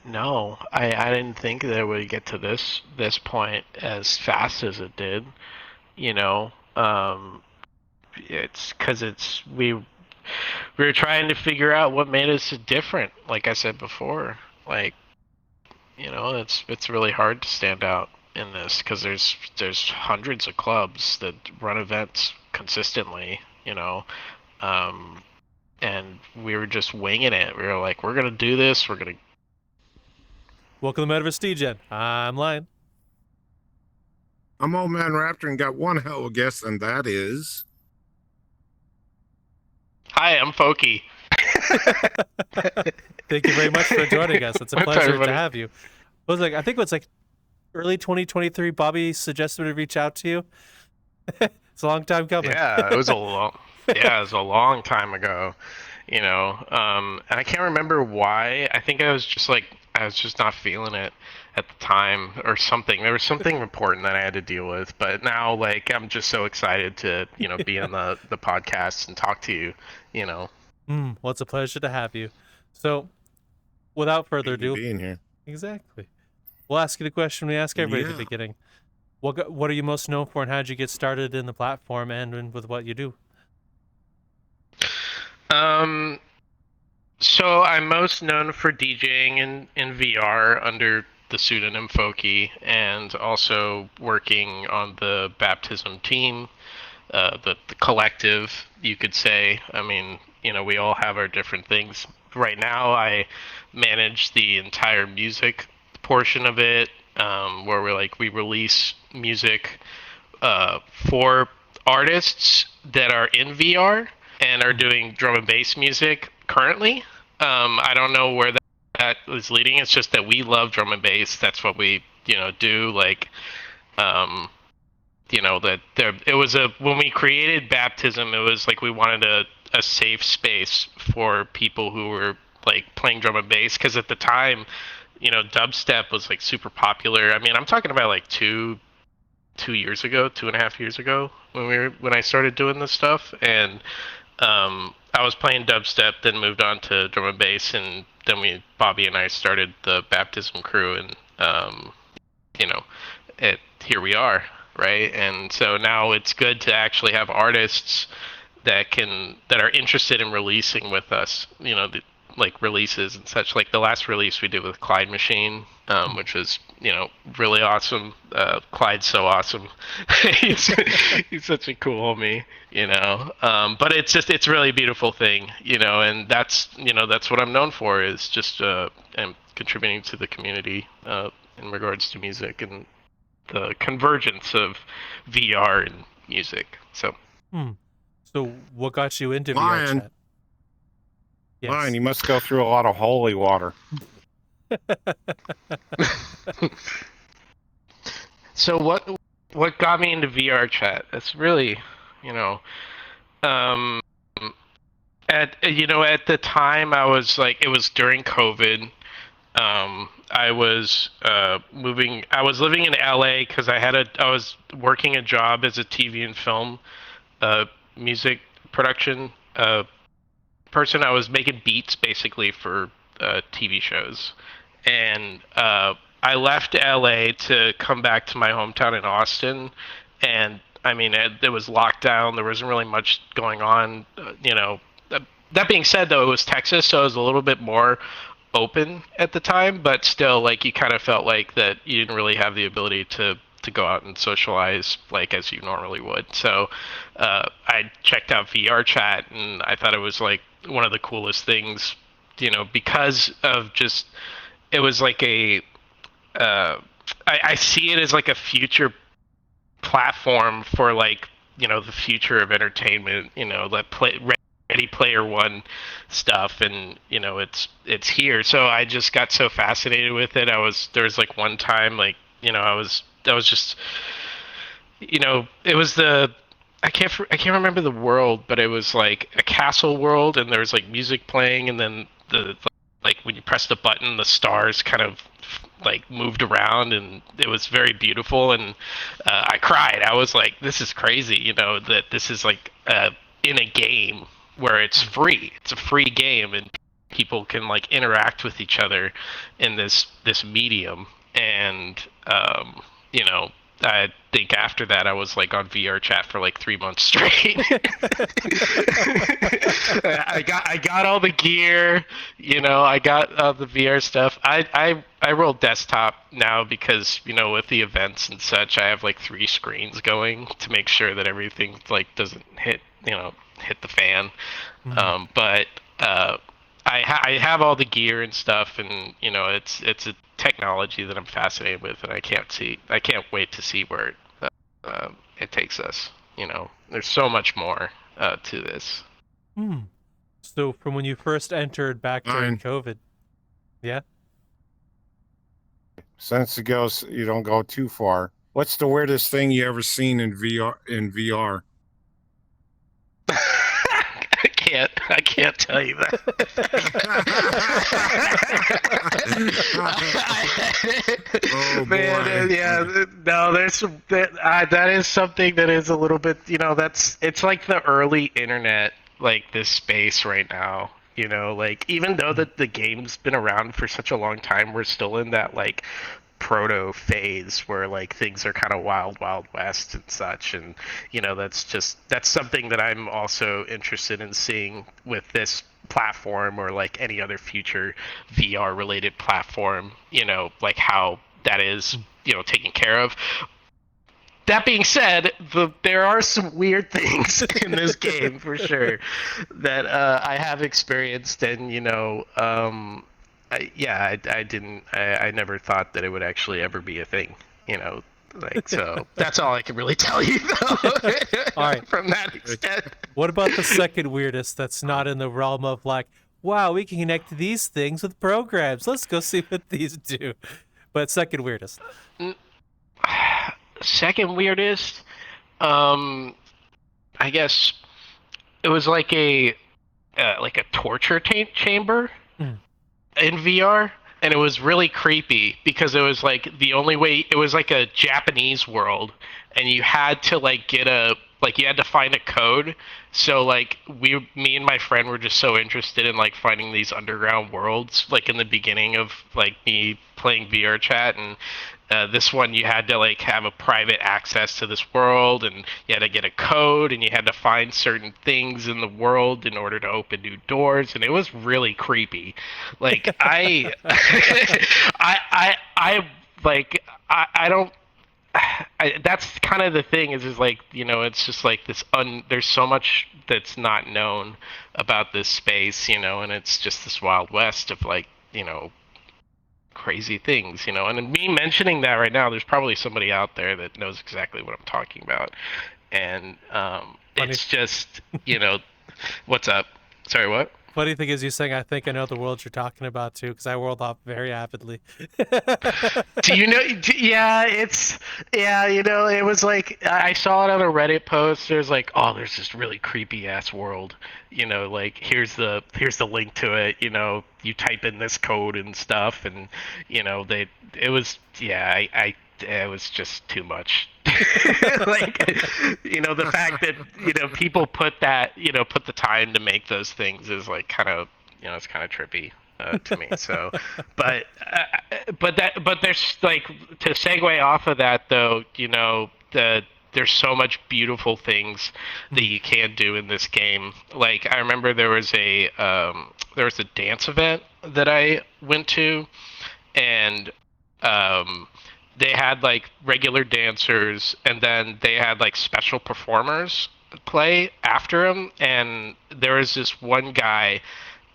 No, I didn't think that it would get to this point as fast as it did. You know, it's because we were trying to figure out what made us different. Like I said before, like it's really hard to stand out in this because there's hundreds of clubs that run events consistently. Um, and we were just winging it. We were like, we're gonna do this. We're gonna. Welcome to Metaverse Degen. I'm Lion. I'm Old Man Raptor and got one hell of a guest, and that is. Hi, I'm Fokie. Thank you very much for joining us. It's a What's pleasure everybody? to have you. I think it was like early 2023. Bobby suggested to reach out to you. It's a long time coming. Yeah, it was a long time ago. And I can't remember why. I think I was just not feeling it at the time or something. There was something important that I had to deal with. But now, like, I'm just so excited to, be on the podcast and talk to you, Well, it's a pleasure to have you. So, without further ado, Being here. exactly. We'll ask you the question we ask everybody at Yeah. the beginning. What are you most known for, and how did you get started in the platform and with what you do? So I'm most known for DJing in VR under the pseudonym Fokie, and also working on the Baptizm team, the collective, you could say. I mean, we all have our different things. Right now, I manage the entire music portion of it, where we release music for artists that are in VR and are doing drum and bass music currently. I don't know where that is leading. It's just that we love drum and bass. That's what we do. Like, that there it was when we created Baptism, it was like we wanted a safe space for people who were like playing drum and bass, because at the time, dubstep was like super popular. I mean, I'm talking about like 2 years ago, 2.5 years ago, when I started doing this stuff. And I was playing dubstep, then moved on to drum and bass, and then Bobby and I started the Baptism crew, and here we are, right? And so now it's good to actually have artists that are interested in releasing with us, like releases and such. Like the last release we did with Clyde Machine, which was really awesome. Clyde's so awesome. he's such a cool homie, but it's really a beautiful thing, and that's what I'm known for, is just and contributing to the community in regards to music and the convergence of VR and music. So So, what got you into Lion. VRChat? Fine, you must go through a lot of holy water. So what got me into VRChat? It's really, um, at the time I was like, it was during COVID. I was moving. I was living in LA because I was working a job as a TV and film music production person. I was making beats basically for TV shows, and I left LA to come back to my hometown in Austin, and I mean it was lockdown. There wasn't really much going on, That being said, though, it was Texas, so it was a little bit more open at the time, but still, like, you kind of felt like that you didn't really have the ability to go out and socialize like as you normally would. So I checked out VRChat, and I thought it was like one of the coolest things, because of just, it was like I see it as like a future platform for, like, the future of entertainment, Ready Player One stuff, and it's here. So I just got so fascinated with it. There was like one time, like, I was just, it was I can't remember the world, but it was like a castle world, and there was like music playing, and then like when you press the button, the stars kind of like moved around, and it was very beautiful. And I cried. I was like, this is crazy, that this is like in a game where it's free. It's a free game, and people can like interact with each other in this medium. And you know, I think after that I was like on VRChat for like 3 months straight. I got all the gear, you know, I got the VR stuff. I roll desktop now because, you know, with the events and such, I have like 3 screens going to make sure that everything like doesn't hit, you know, hit the fan. But I have all the gear and stuff, and you know, it's a technology that I'm fascinated with, and I can't wait to see where it takes us. You know, there's so much more to this. So from when you first entered back during COVID, yeah. Since it goes, you don't go too far. What's the weirdest thing you ever seen in VR? I can't tell you that. Oh, Man, boy. yeah, no, there's some that is something that is a little bit, you know, it's like the early internet, like this space right now. You know, like even though the game's been around for such a long time, we're still in that like proto phase where like things are kind of wild west and such. And you know, that's something that I'm also interested in seeing with this platform, or like any other future VR related platform, you know, like how that is, you know, taken care of. That being said, there are some weird things in this game for sure that I have experienced, and you know, I never thought that it would actually ever be a thing, you know, like, so that's all I can really tell you though. All right. From that extent. What about the second weirdest that's not in the realm of like, wow, we can connect these things with programs. Let's go see what these do. But second weirdest. Second weirdest, I guess it was like a torture chamber in VR, and it was really creepy because it was like the only way. It was like a Japanese world, and you had to like you had to find a code. So like me and my friend were just so interested in like finding these underground worlds, like in the beginning of like me playing VRChat. And this one you had to like have a private access to this world, and you had to get a code, and you had to find certain things in the world in order to open new doors, and it was really creepy. Like I don't. That's kind of the thing is like, you know, it's just like this there's so much that's not known about this space, you know, and it's just this wild west of like, you know, crazy things, you know. And me mentioning that right now, there's probably somebody out there that knows exactly what I'm talking about. And it's just, you know, what's up? Sorry, what? Funny thing is, you saying I think I know the world you're talking about too, because I world hop very avidly. Do you know? You know, it was like I saw it on a Reddit post. There's like, oh, there's this really creepy ass world. You know, like here's the link to it. You know, you type in this code and stuff, and you know, it was it was just too much. Like, you know, the fact that, you know, people put the time to make those things is like kind of, you know, it's kind of trippy to me. So, but there's like, to segue off of that though, you know, there's so much beautiful things that you can do in this game. Like I remember there was a dance event that I went to, and they had like regular dancers, and then they had like special performers play after them. And there was this one guy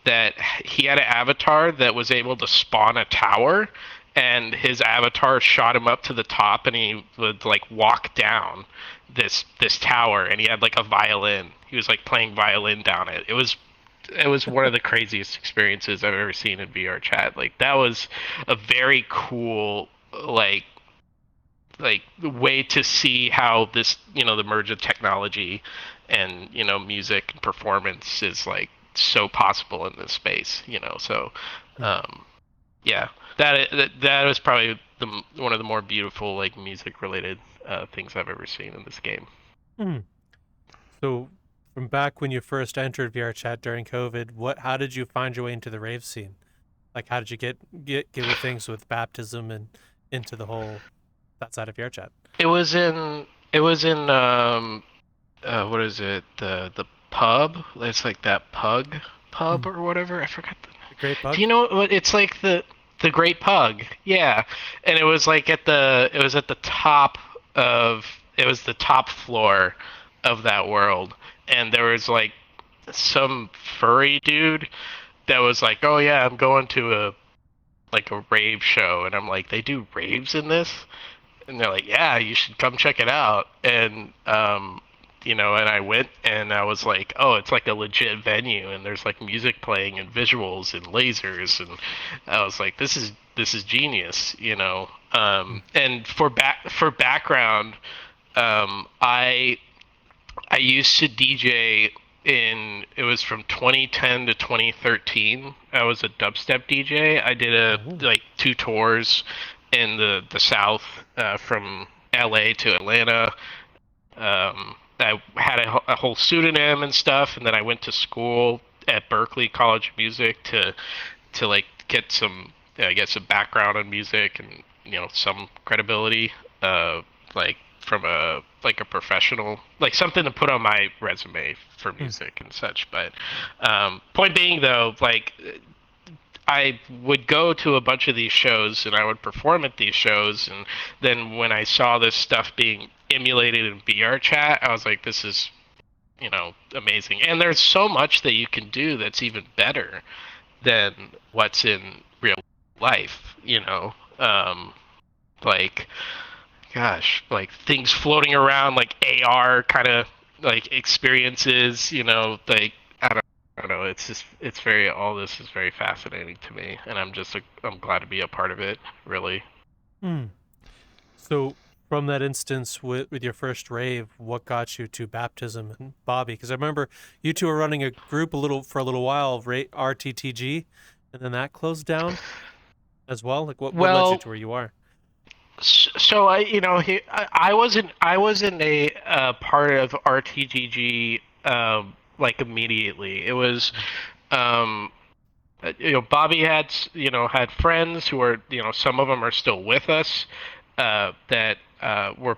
that he had an avatar that was able to spawn a tower, and his avatar shot him up to the top, and he would like walk down this tower, and he had like a violin. He was like playing violin down it. It was one of the craziest experiences I've ever seen in VRChat. Like that was a very cool like way to see how this, you know, the merge of technology and, you know, music and performance is like so possible in this space, you know. So yeah, that was probably one of the more beautiful like music related things I've ever seen in this game. So from back when you first entered VRChat during COVID, how did you find your way into the rave scene? Like, how did you get with things with baptism and into the whole that side of VRChat? It was in what is it? The pub? It's like that pub or whatever. I forgot The Great Pug? Do you know what it's like the Great Pug? Yeah. And it was like at the top of it was the top floor of that world. And there was like some furry dude that was like, "Oh yeah, I'm going to a rave show." And I'm like, "They do raves in this?" And they're like, "Yeah, you should come check it out." And and I went and I was like, "Oh, it's like a legit venue and there's like music playing and visuals and lasers." And I was like, "This is genius," And for background, I used to DJ it was from 2010 to 2013. I was a dubstep DJ. I did like 2 tours in the South, from LA to Atlanta. I had a whole pseudonym and stuff, and then I went to school at Berkeley College of Music to like get some background on music and some credibility, like from a professional, like something to put on my resume for music and such. But point being though, like I would go to a bunch of these shows and I would perform at these shows, and then when I saw this stuff being emulated in VRChat, I was like, this is amazing. And there's so much that you can do that's even better than what's in real life, like gosh, like things floating around, like AR kind of like experiences, like I don't know. It's very all this is very fascinating to me, and I'm glad to be a part of it. Really. So, from that instance with your first rave, what got you to Baptizm and Bobby? Because I remember you two were running a group for a little while, RTTG, and then that closed down as well. Like, what led you to where you are? So I wasn't a part of RTTG like immediately. It was Bobby had friends who are some of them are still with us, that were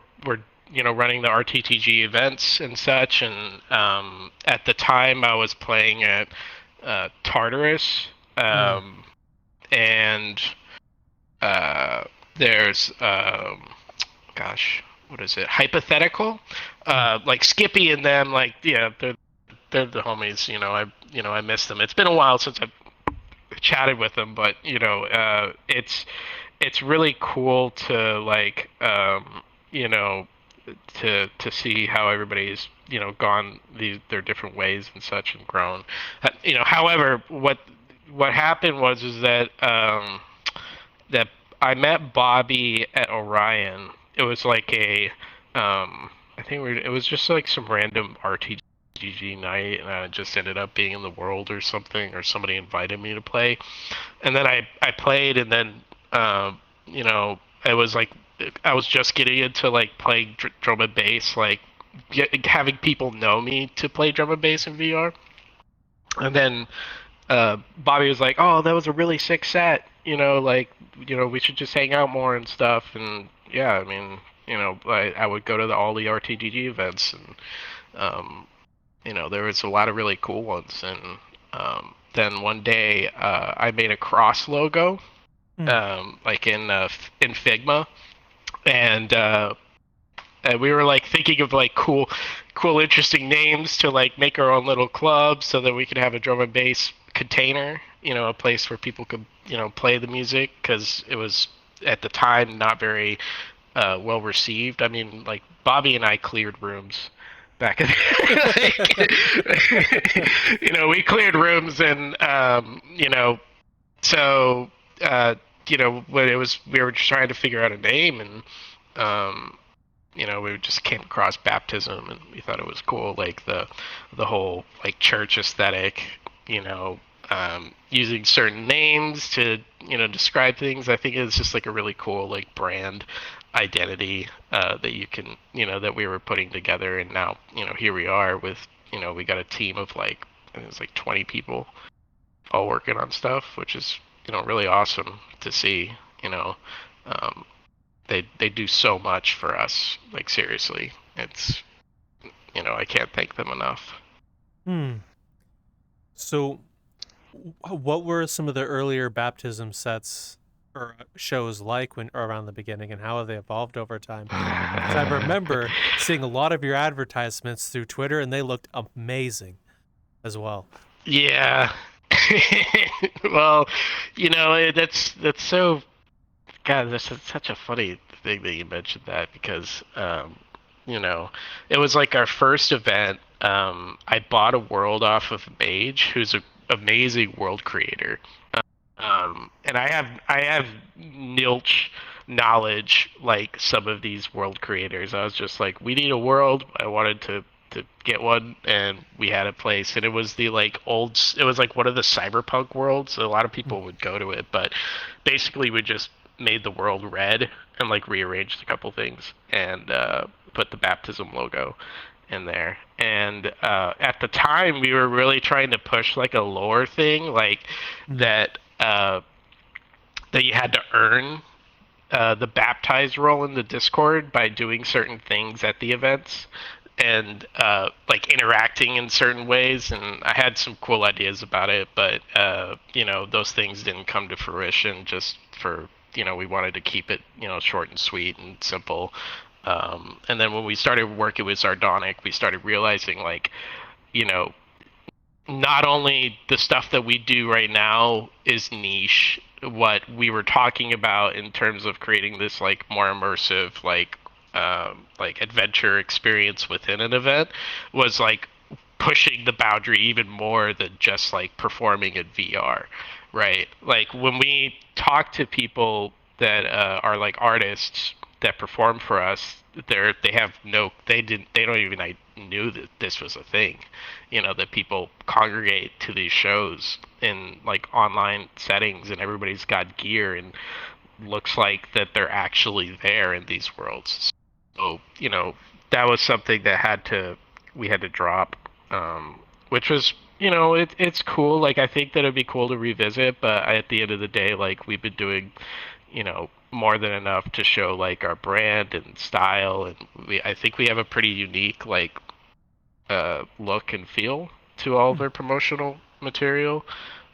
running the RTTG events and such. And at the time I was playing at Tartarus, and there's gosh, what is it? Hypothetical, like Skippy and them, like they're the homies. I miss them. It's been a while since I've chatted with them, but it's really cool to like to see how everybody's gone their different ways and such and grown. However, what happened was that that I met Bobby at Orion. It was like it was just like some random RTTG night, and I just ended up being in the world or something, or somebody invited me to play, and then I played, and then it was like I was just getting into like playing drum and bass, like having people know me to play drum and bass in VR, and then Bobby was like, "Oh, that was a really sick set. We should just hang out more and stuff." And yeah, I mean, I would go to all the RTTG events, and there was a lot of really cool ones. And then one day, I made a cross logo, like in Figma, and we were like thinking of like cool, interesting names to like make our own little club, so that we could have a drum and bass container, a place where people could play the music, because it was at the time not very well received. I mean, like Bobby and I cleared rooms back in we cleared rooms, and so when we were just trying to figure out a name, and we just came across Baptism, and we thought it was cool, like the whole like church aesthetic, using certain names to describe things. I think it's just like a really cool like brand identity that you can that we were putting together, and now here we are with we got a team of like, I think it was like 20 people all working on stuff, which is, really awesome to see. Um, they do so much for us. Like seriously, it's, I can't thank them enough. So, what were some of the earlier baptism sets or shows like when around the beginning, and how have they evolved over time? Because I remember seeing a lot of your advertisements through Twitter, and they looked amazing as well. Yeah. Well, that's so. God, this is such a funny thing that you mentioned that because, it was like our first event. I bought a world off of Mage, who's an amazing world creator. And I have nilch knowledge like some of these world creators. I was just like, we need a world. I wanted to get one, and we had a place, and it was the like old. It was like one of the cyberpunk worlds. A lot of people would go to it, but basically we just made the world red and like rearranged a couple things and put the baptism logo in there. And at the time, we were really trying to push like a lore thing, like that that you had to earn the baptized role in the Discord by doing certain things at the events and like interacting in certain ways. And I had some cool ideas about it, but those things didn't come to fruition just for we wanted to keep it short and sweet and simple. And then when we started working with Sardonic, we started realizing like not only the stuff that we do right now is niche, what we were talking about in terms of creating this like more immersive like adventure experience within an event was like pushing the boundary even more than just like performing in VR, right? Like when we talk to people that are like artists that perform for us, they don't even I knew that this was a thing, that people congregate to these shows in like online settings, and everybody's got gear and looks like that they're actually there in these worlds. So that was something that we had to drop, which was it's cool. Like I think that it'd be cool to revisit, but at the end of the day, like we've been doing more than enough to show like our brand and style, and I think we have a pretty unique like look and feel to all of their promotional material.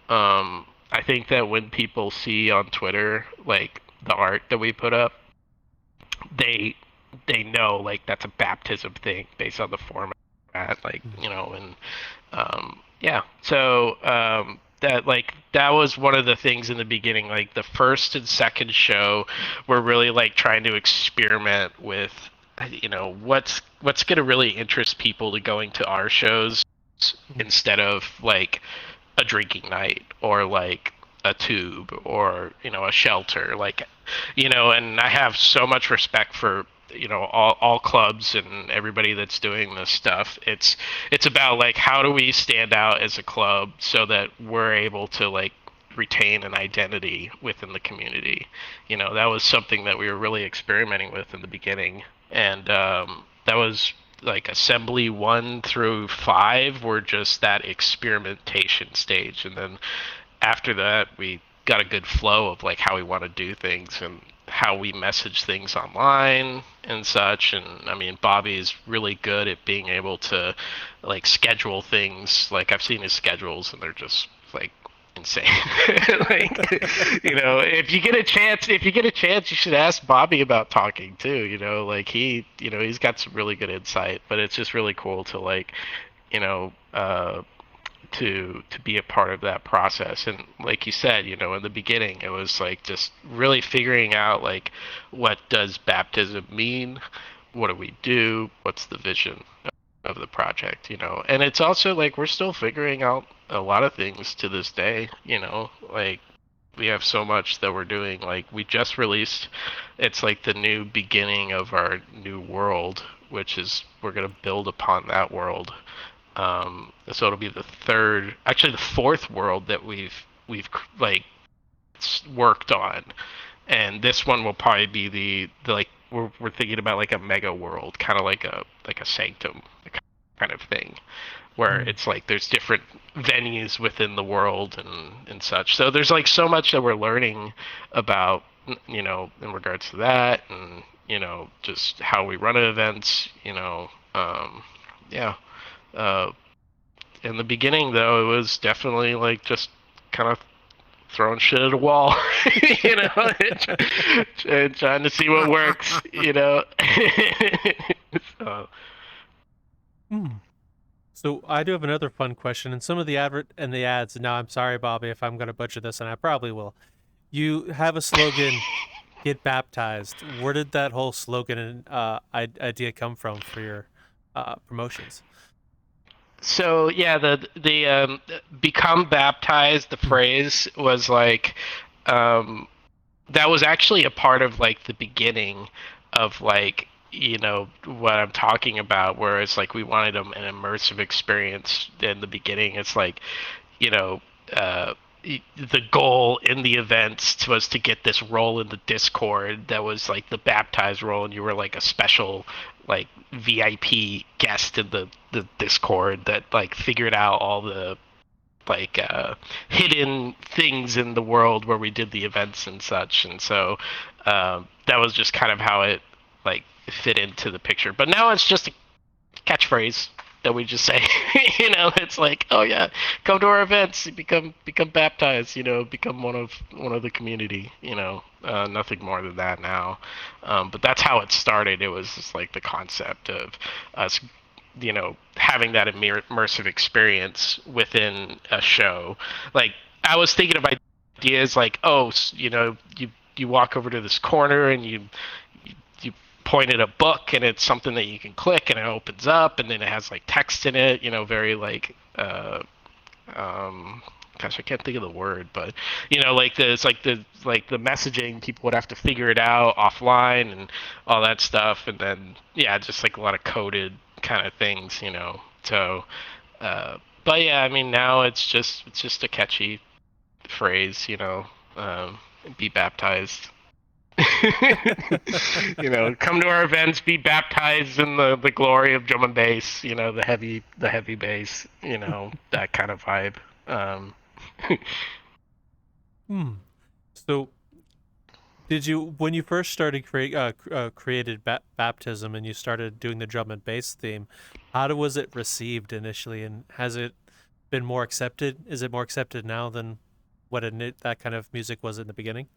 I think that when people see on Twitter like the art that we put up, they know like that's a baptism thing based on the format, like and yeah. So that was one of the things in the beginning. Like the first and second show, we're really like trying to experiment with what's gonna really interest people to going to our shows instead of like a drinking night or like a tube or a shelter, like and I have so much respect for all clubs and everybody that's doing this stuff. It's about like how do we stand out as a club so that we're able to like retain an identity within the community. That was something that we were really experimenting with in the beginning, and that was like assembly 1 through 5 were just that experimentation stage, and then after that we got a good flow of like how we want to do things and how we message things online and such. And I mean, Bobby's really good at being able to like schedule things. Like I've seen his schedules and they're just like insane. Like if you get a chance you should ask Bobby about talking too. Like he's got some really good insight. But it's just really cool to like to be a part of that process. And like you said, in the beginning it was like just really figuring out like what does baptism mean, what do we do, what's the vision of the project, and it's also like we're still figuring out a lot of things to this day. Like we have so much that we're doing. Like we just released, it's like the new beginning of our new world, which is we're going to build upon that world. So it'll be the fourth world that we've like worked on, and this one will probably be the like we're thinking about like a mega world, kind of like a sanctum kind of thing, where it's like there's different venues within the world and such. So there's like so much that we're learning about, in regards to that, and just how we run events. Yeah. In the beginning, though, it was definitely like just kind of throwing shit at a wall, and trying to see what works, So I do have another fun question, and some of the ads. Now, I'm sorry, Bobby, if I'm going to butcher this, and I probably will. You have a slogan, "Get baptized." Where did that whole slogan and idea come from for your promotions? So yeah, the become baptized, the phrase was like, that was actually a part of like the beginning of like what I'm talking about, where it's like we wanted an immersive experience in the beginning. It's like, the goal in the events was to get this role in the Discord that was like the baptized role, and you were like a special like VIP guest in the Discord that like figured out all the like hidden things in the world where we did the events and such. And so that was just kind of how it like fit into the picture. But now it's just a catchphrase that we just say. It's like, oh yeah, come to our events, become baptized, become one of the community. Nothing more than that now. But that's how it started. It was just like the concept of us having that immersive experience within a show. Like, I was thinking of ideas like, oh, you walk over to this corner and you point at a book, and it's something that you can click and it opens up, and then it has like text in it, very like gosh, I can't think of the word, but like the messaging, people would have to figure it out offline and all that stuff, and then just like a lot of coded kind of things, so but yeah, I mean, now it's just a catchy phrase, be baptized. Come to our events, be baptized in the glory of drum and bass, the heavy bass, that kind of vibe. So did you, when you first started created Baptism, and you started doing the drum and bass theme, how was it received initially, and has it been more accepted? Is it more accepted now than what that kind of music was in the beginning?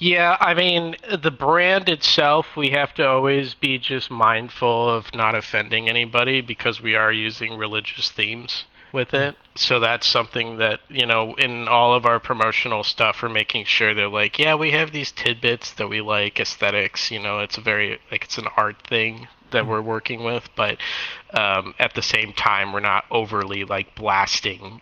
Yeah, I mean, the brand itself, we have to always be just mindful of not offending anybody, because we are using religious themes with it. So that's something that, in all of our promotional stuff, we're making sure they're like, yeah, we have these tidbits that we like, aesthetics, it's a very, like, it's an art thing that we're working with, but at the same time, we're not overly like blasting,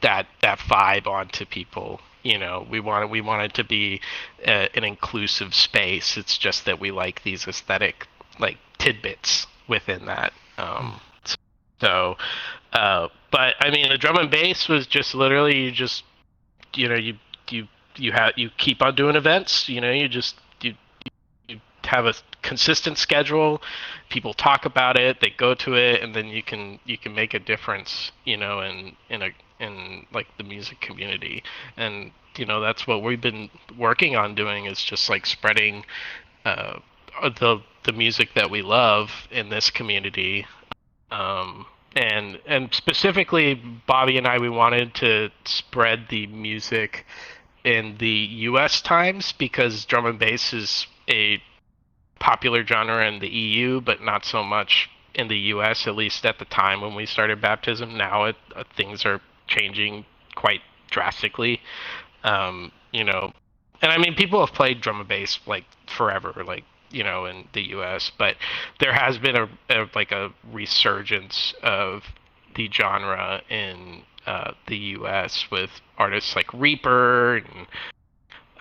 that vibe onto people. We want it to be an inclusive space. It's just that we like these aesthetic like tidbits within that. But I mean, the drum and bass was just literally you keep on doing events. You have a consistent schedule. People talk about it, they go to it, and then you can make a difference. In like the music community, and that's what we've been working on doing, is just like spreading the music that we love in this community. And specifically, Bobby and I, we wanted to spread the music in the US times, because drum and bass is a popular genre in the EU, but not so much in the US, at least at the time when we started Baptism. Now things are changing quite drastically. And I mean, people have played drum and bass like forever, like, in the US, but there has been a resurgence of the genre in the US with artists like Reaper,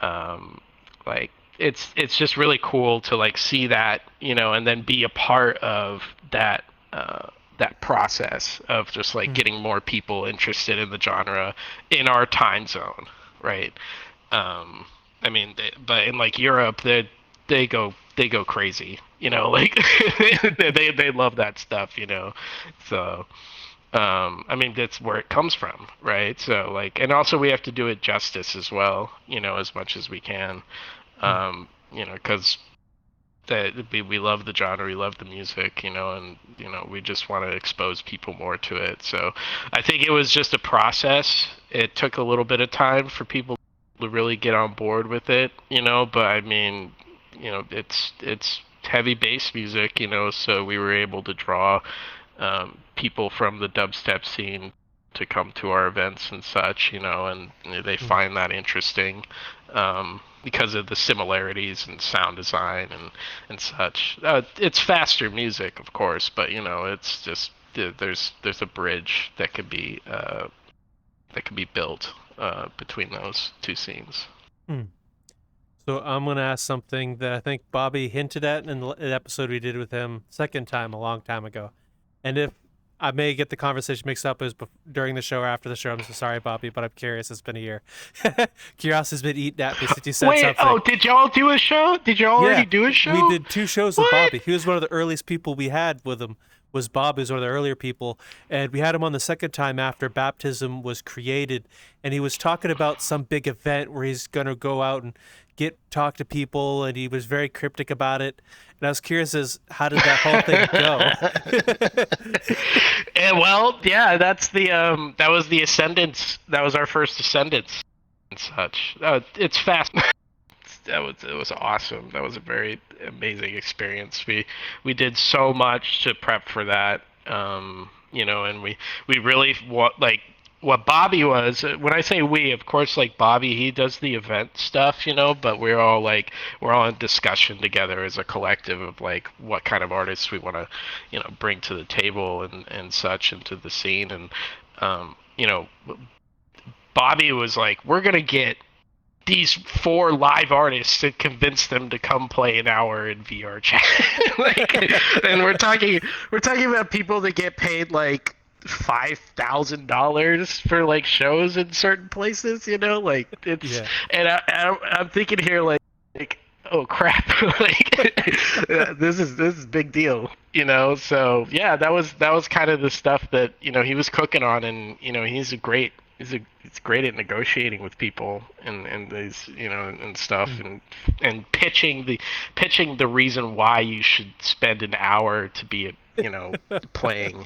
and like it's just really cool to like see that, and then be a part of that process of just like getting more people interested in the genre in our time zone, right? I mean, but in like Europe, they go crazy, like they love that stuff, so I mean, that's where it comes from, right? So like, and also we have to do it justice as well, as much as we can, because that we love the genre, we love the music, and we just want to expose people more to it. So I think it was just a process. It took a little bit of time for people to really get on board with it, but I mean, it's heavy bass music, so we were able to draw people from the dubstep scene to come to our events and such, and they find that interesting because of the similarities in sound design and such. It's faster music, of course, but it's just there's a bridge that can be built between those two scenes. So I'm going to ask something that I think Bobby hinted at in the episode we did with him second time a long time ago. And if I may get the conversation mixed up as during the show or after the show, I'm so sorry, Bobby, but I'm curious. It's been a year. Curiosity's been eating at me since you said something. Oh, did y'all do a show? Did y'all already do a show? We did 2 shows with Bobby. He was one of the earliest people we had with him. Was Bob, who's one of the earlier people, and we had him on the second time after Baptizm was created, and he was talking about some big event where he's going to go out and talk to people, and he was very cryptic about it. And I was curious as how did that whole thing go? Well, yeah, that's that was the Ascendance. That was our first Ascendance and such. It's fast. It was awesome. That was a very amazing experience. We did so much to prep for that, and we really what Bobby was. When I say we, of course, like Bobby, he does the event stuff, but we're all in discussion together as a collective of like what kind of artists we want to, bring to the table and such into the scene. And Bobby was like, we're gonna get these 4 live artists and convince them to come play an hour in VRChat. And we're talking about people that get paid like $5,000 for like shows in certain places, like it's, yeah. And I'm thinking here like, oh crap, this is big deal, so yeah, that was kind of the stuff that, he was cooking on, and, he's great at negotiating with people and these, and stuff, and pitching the reason why you should spend an hour to be, playing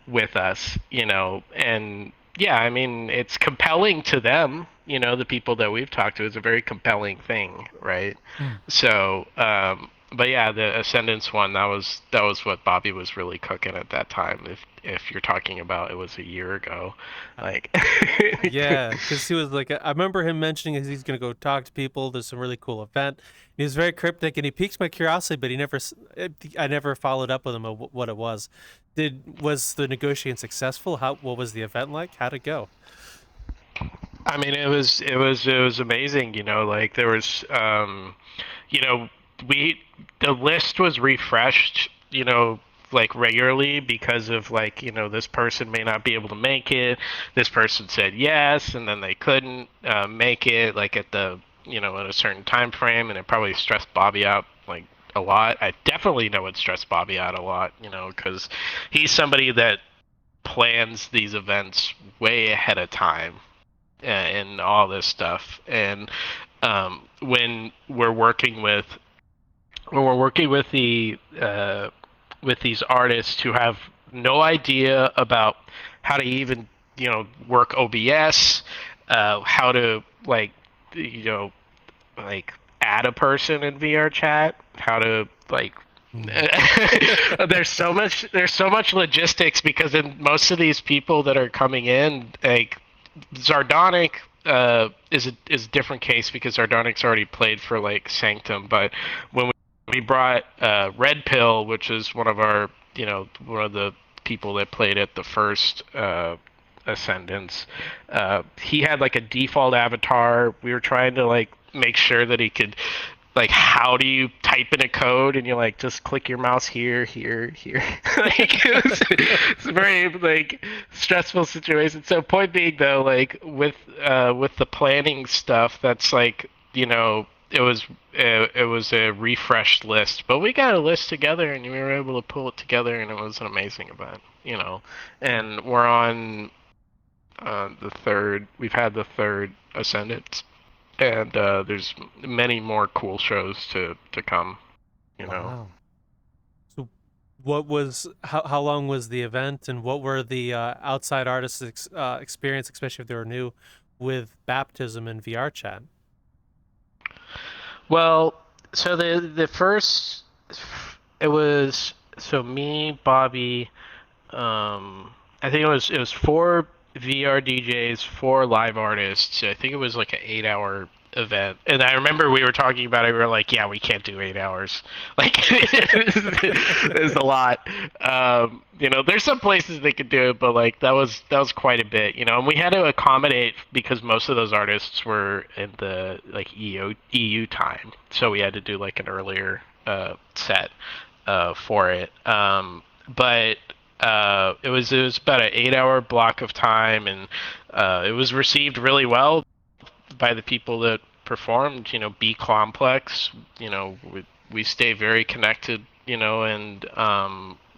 with us, and yeah, I mean, it's compelling to them, the people that we've talked to. It's a very compelling thing, right? So, but yeah, the Ascendance one, that was what Bobby was really cooking at that time. If you're talking about, it was a year ago, like. Yeah, because he was like, I remember him mentioning he's going to go talk to people. There's some really cool event. He was very cryptic, and he piqued my curiosity, but I never followed up with him of what it was. Was the negotiation successful? What was the event like? How'd it go? I mean, it was amazing. Like there was, the list was refreshed, like regularly because of like, this person may not be able to make it. This person said yes, and then they couldn't make it like at the, at a certain time frame, and it probably stressed Bobby out like a lot. I definitely know it stressed Bobby out a lot, because he's somebody that plans these events way ahead of time and all this stuff. And when we're working with with these artists who have no idea about how to even work OBS, how to add a person in VRChat, how to there's so much logistics, because in most of these people that are coming in, like Zardonic is a different case, because Zardonic's already played for like Sanctum. But when we brought Red Pill, which is one of the people that played at the first Ascendance, he had like a default avatar. We were trying to make sure that he could, how do you type in a code, and you're just click your mouse here. It's a very stressful situation. So point being though, with the planning stuff, that's it was a refreshed list, but we got a list together and we were able to pull it together, and it was an amazing event, you know. And we're on the third. We've had the third Ascendance, and there's many more cool shows to come, you know. Wow. So, what was how long was the event, and what were the outside artists' experience, especially if they were new, with Baptizm and VRChat? Well, so the first, it was so me, Bobby, I think it was four VR DJs, four live artists. I think it was like an 8 hour event. And I remember we were talking about it. We were like, yeah, we can't do 8 hours. Like, it's a lot. You know, there's some places they could do it, but like that was quite a bit. You know, and we had to accommodate because most of those artists were in the like EU time, so we had to do like an earlier set for it. But it was about an 8 hour block of time, and it was received really well by the people that performed. You know, B Complex. You know, we stay very connected. You know, and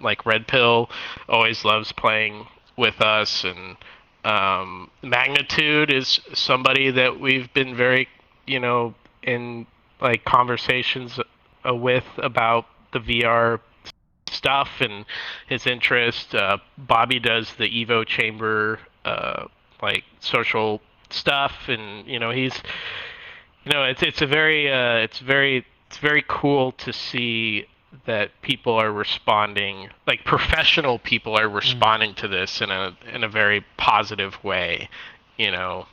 like Red Pill always loves playing with us, and Magnitude is somebody that we've been very, you know, in like conversations with about the VR stuff and his interest. Bobby does the Evo Chamber, like social stuff, and you know he's, you know, it's a very it's very cool to see that people are responding, like professional people are responding to this in a very positive way, you know,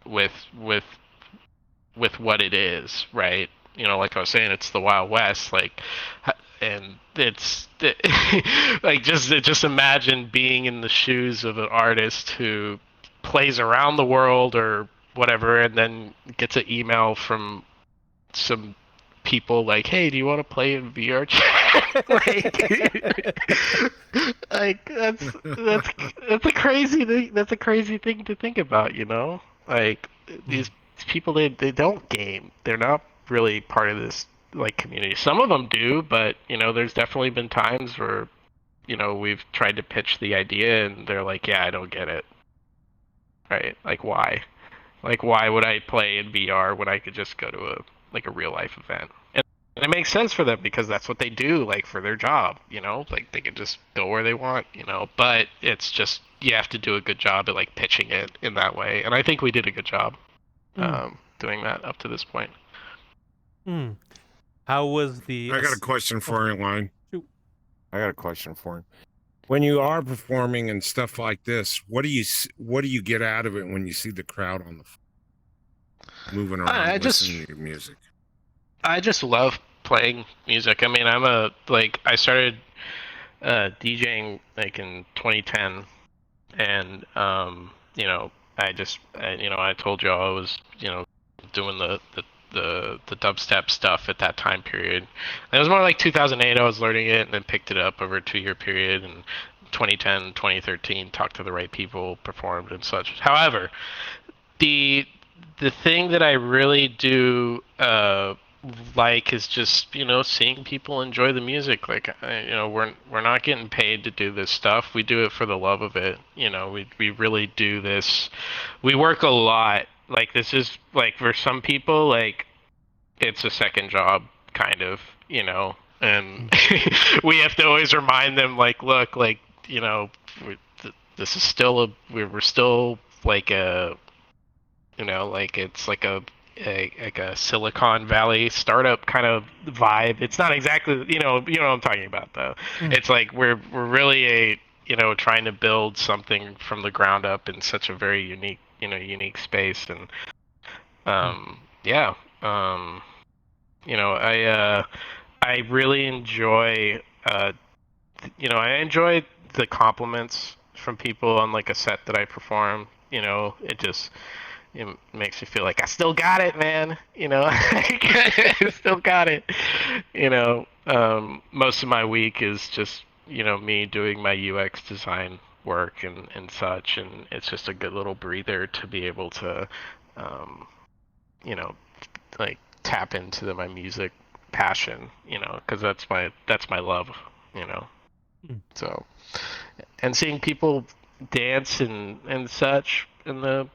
with with with what it is, right? You know, like I was saying, it's the Wild West, like, and it's like just imagine being in the shoes of an artist who plays around the world or whatever, and then gets an email from some people like, "Hey, do you want to play in VR chat?" like that's a crazy thing. That's a crazy thing to think about, you know. Like these people, they don't game. They're not really part of this like community. Some of them do, but you know, there's definitely been times where, you know, we've tried to pitch the idea and they're like, "Yeah, I don't get it." Right? Like why? Like why would I play in VR when I could just go to a real life event? And it makes sense for them because that's what they do, like for their job, you know, like they can just go where they want, you know. But it's just you have to do a good job at like pitching it in that way, and I think we did a good job doing that up to this point. How was the? I got a question for you, Line. Shoot. I got a question for him. When you are performing and stuff like this, what do you get out of it when you see the crowd on the moving around, listening to your music? I just love playing music. I mean, I started DJing like in 2010, and you know, I told y'all I was, you know, doing the dubstep stuff at that time period. And it was more like 2008 I was learning it, and then picked it up over a 2 year period, and 2010, 2013 talked to the right people, performed and such. However, the thing that I really do like is just, you know, seeing people enjoy the music. Like, you know, we're not getting paid to do this stuff. We do it for the love of it. You know, we really do this. We work a lot. Like, this is like for some people, like it's a second job kind of, you know. And we have to always remind them, like, look, like, you know, this is still we're still like a, you know, like it's like a Silicon Valley startup kind of vibe. It's not exactly, you know what I'm talking about though. It's like we're really you know, trying to build something from the ground up in such a very unique space. And yeah, you know, I really enjoy you know, I enjoy the compliments from people on like a set that I perform. You know, it makes you feel like I still got it, man. You know, I still got it. You know, most of my week is just, you know, me doing my UX design work and such, and it's just a good little breather to be able to, like tap into my music passion, because that's my love, you know. So, and seeing people dance and such in the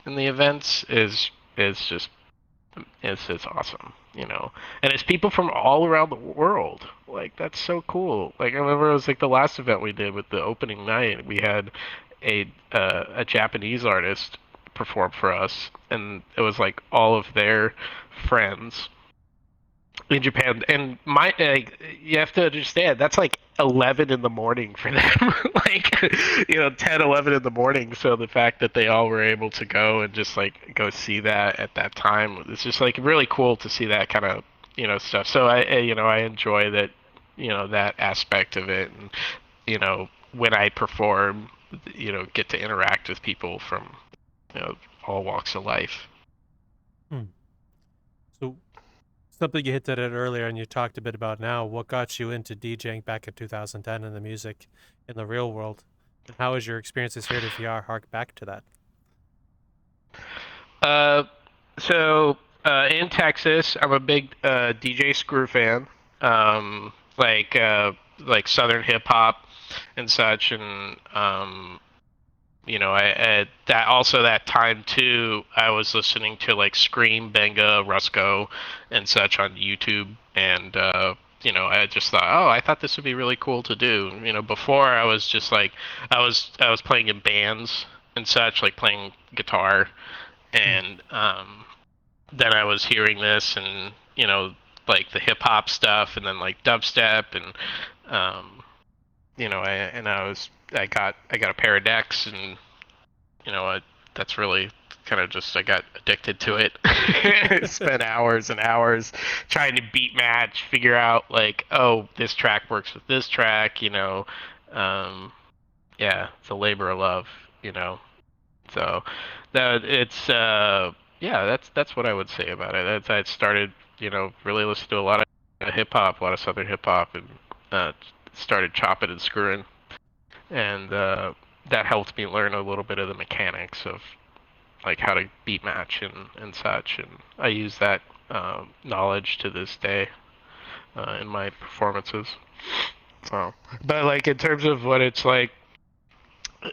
events is just it's awesome, and it's people from all around the world. Like, that's so cool. Like, I remember it was like the last event we did with the opening night. We had a Japanese artist perform for us, and it was like all of their friends in Japan. And you have to understand, that's like 11 in the morning for them. Like, 10, 11 in the morning. So the fact that they all were able to go and just like go see that at that time, it's just like really cool to see that kind of, stuff. So I enjoy that, that aspect of it. And, when I perform, get to interact with people from, all walks of life. So something you hinted at earlier and you talked a bit about now, what got you into DJing back in 2010 and the music in the real world? And how has your experiences here to VR hark back to that? So in Texas, I'm a big DJ Screw fan. Like Southern hip hop and such, and I that time too, I was listening to like Scream, Benga, Rusko, and such on YouTube, and I just thought, oh, I thought this would be really cool to do. Before I was just like, I was playing in bands and such, like playing guitar, and then I was hearing this, and like the hip hop stuff, and then like dubstep, and I got a pair of decks, and that's really kind of just, I got addicted to it. Spent hours and hours trying to beat match, figure out like, oh, this track works with this track, yeah, it's a labor of love, So that it's that's what I would say about it. I started, really listening to a lot of hip hop, a lot of Southern hip hop, and started chopping and screwing, and that helped me learn a little bit of the mechanics of like how to beat match and such, and I use that knowledge to this day in my performances. So, but like in terms of what it's like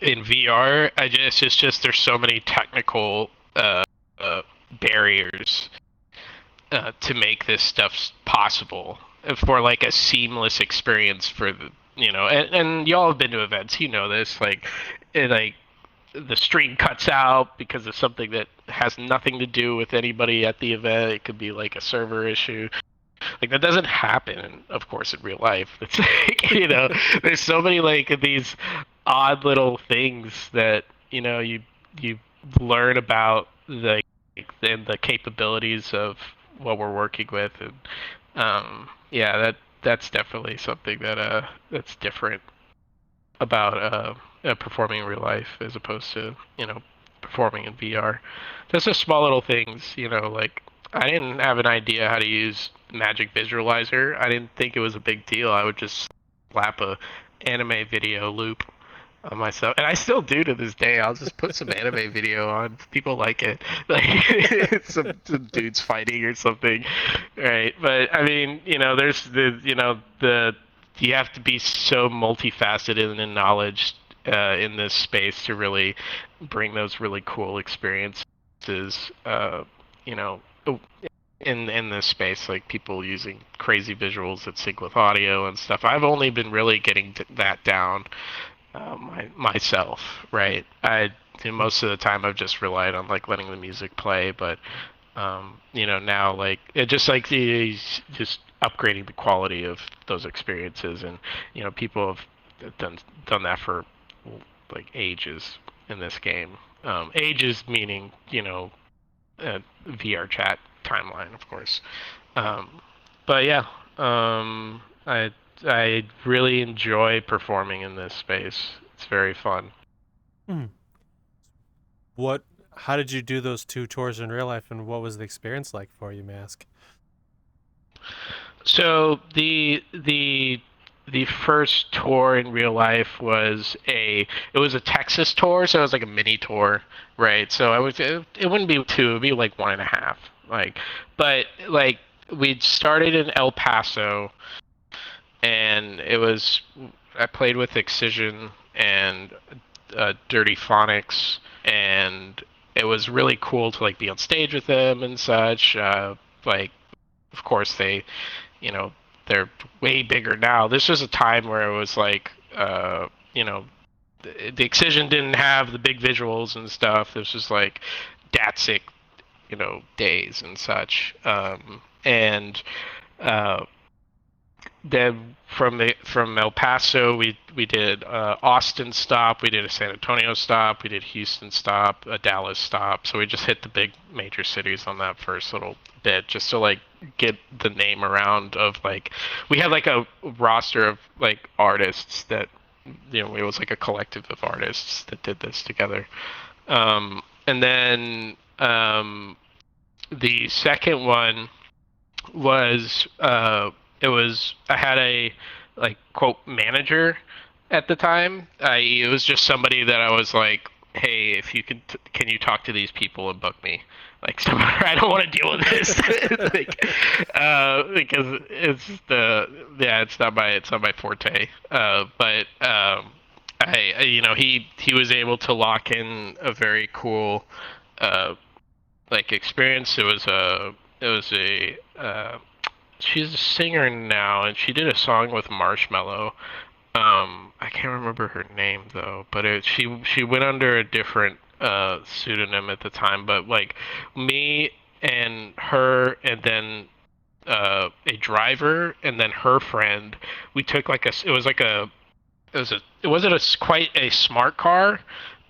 in VR, it's just there's so many technical barriers to make this stuff possible for like a seamless experience for the and y'all have been to events, this, like the stream cuts out because of something that has nothing to do with anybody at the event. It could be like a server issue. Like, that doesn't happen, of course, in real life. It's like, there's so many like these odd little things that you learn about and the capabilities of what we're working with, and that's definitely something that that's different about performing in real life as opposed to performing in VR. Just the small little things, like I didn't have an idea how to use Magic Visualizer. I didn't think it was a big deal. I would just slap a anime video loop on myself, and I still do to this day. I'll just put some anime video on. People like it, like some dudes fighting or something, right? But I mean, there's the you have to be so multifaceted and knowledge in this space to really bring those really cool experiences. In this space, like people using crazy visuals that sync with audio and stuff. I've only been really getting that down myself, right? Most of the time I've just relied on like letting the music play, but now like it just like just upgrading the quality of those experiences, and people have done that for like ages in this game. Ages meaning VRChat timeline, of course. But yeah, I really enjoy performing in this space. It's very fun. How did you do those 2 tours in real life, and what was the experience like for you, may I ask? So the first tour in real life was a Texas tour, so it was like a mini tour, right? So it wouldn't be 2, it'd be like 1.5, But like we started in El Paso, and I played with Excision and Dirty Phonics, and it was really cool to like be on stage with them and such. Like, of course they're way bigger now. This was a time where it was like, the Excision didn't have the big visuals and stuff. This was like Datsik, days and such. And then from El Paso, we did Austin stop, we did a San Antonio stop, we did Houston stop, a Dallas stop. So we just hit the big major cities on that first little bit, just to like get the name around of like we had like a roster of like artists that it was like a collective of artists that did this together. And then the second one was I had a like quote manager at the time. It was just somebody that I was like, hey, if you can you talk to these people and book me? Like, so I don't want to deal with this, like, because it's not my forte. But he was able to lock in a very cool like experience. It was a she's a singer now, and she did a song with Marshmello. I can't remember her name though, but she went under a different pseudonym at the time. But like me and her, and then a driver, and then her friend, we took like it wasn't quite a smart car,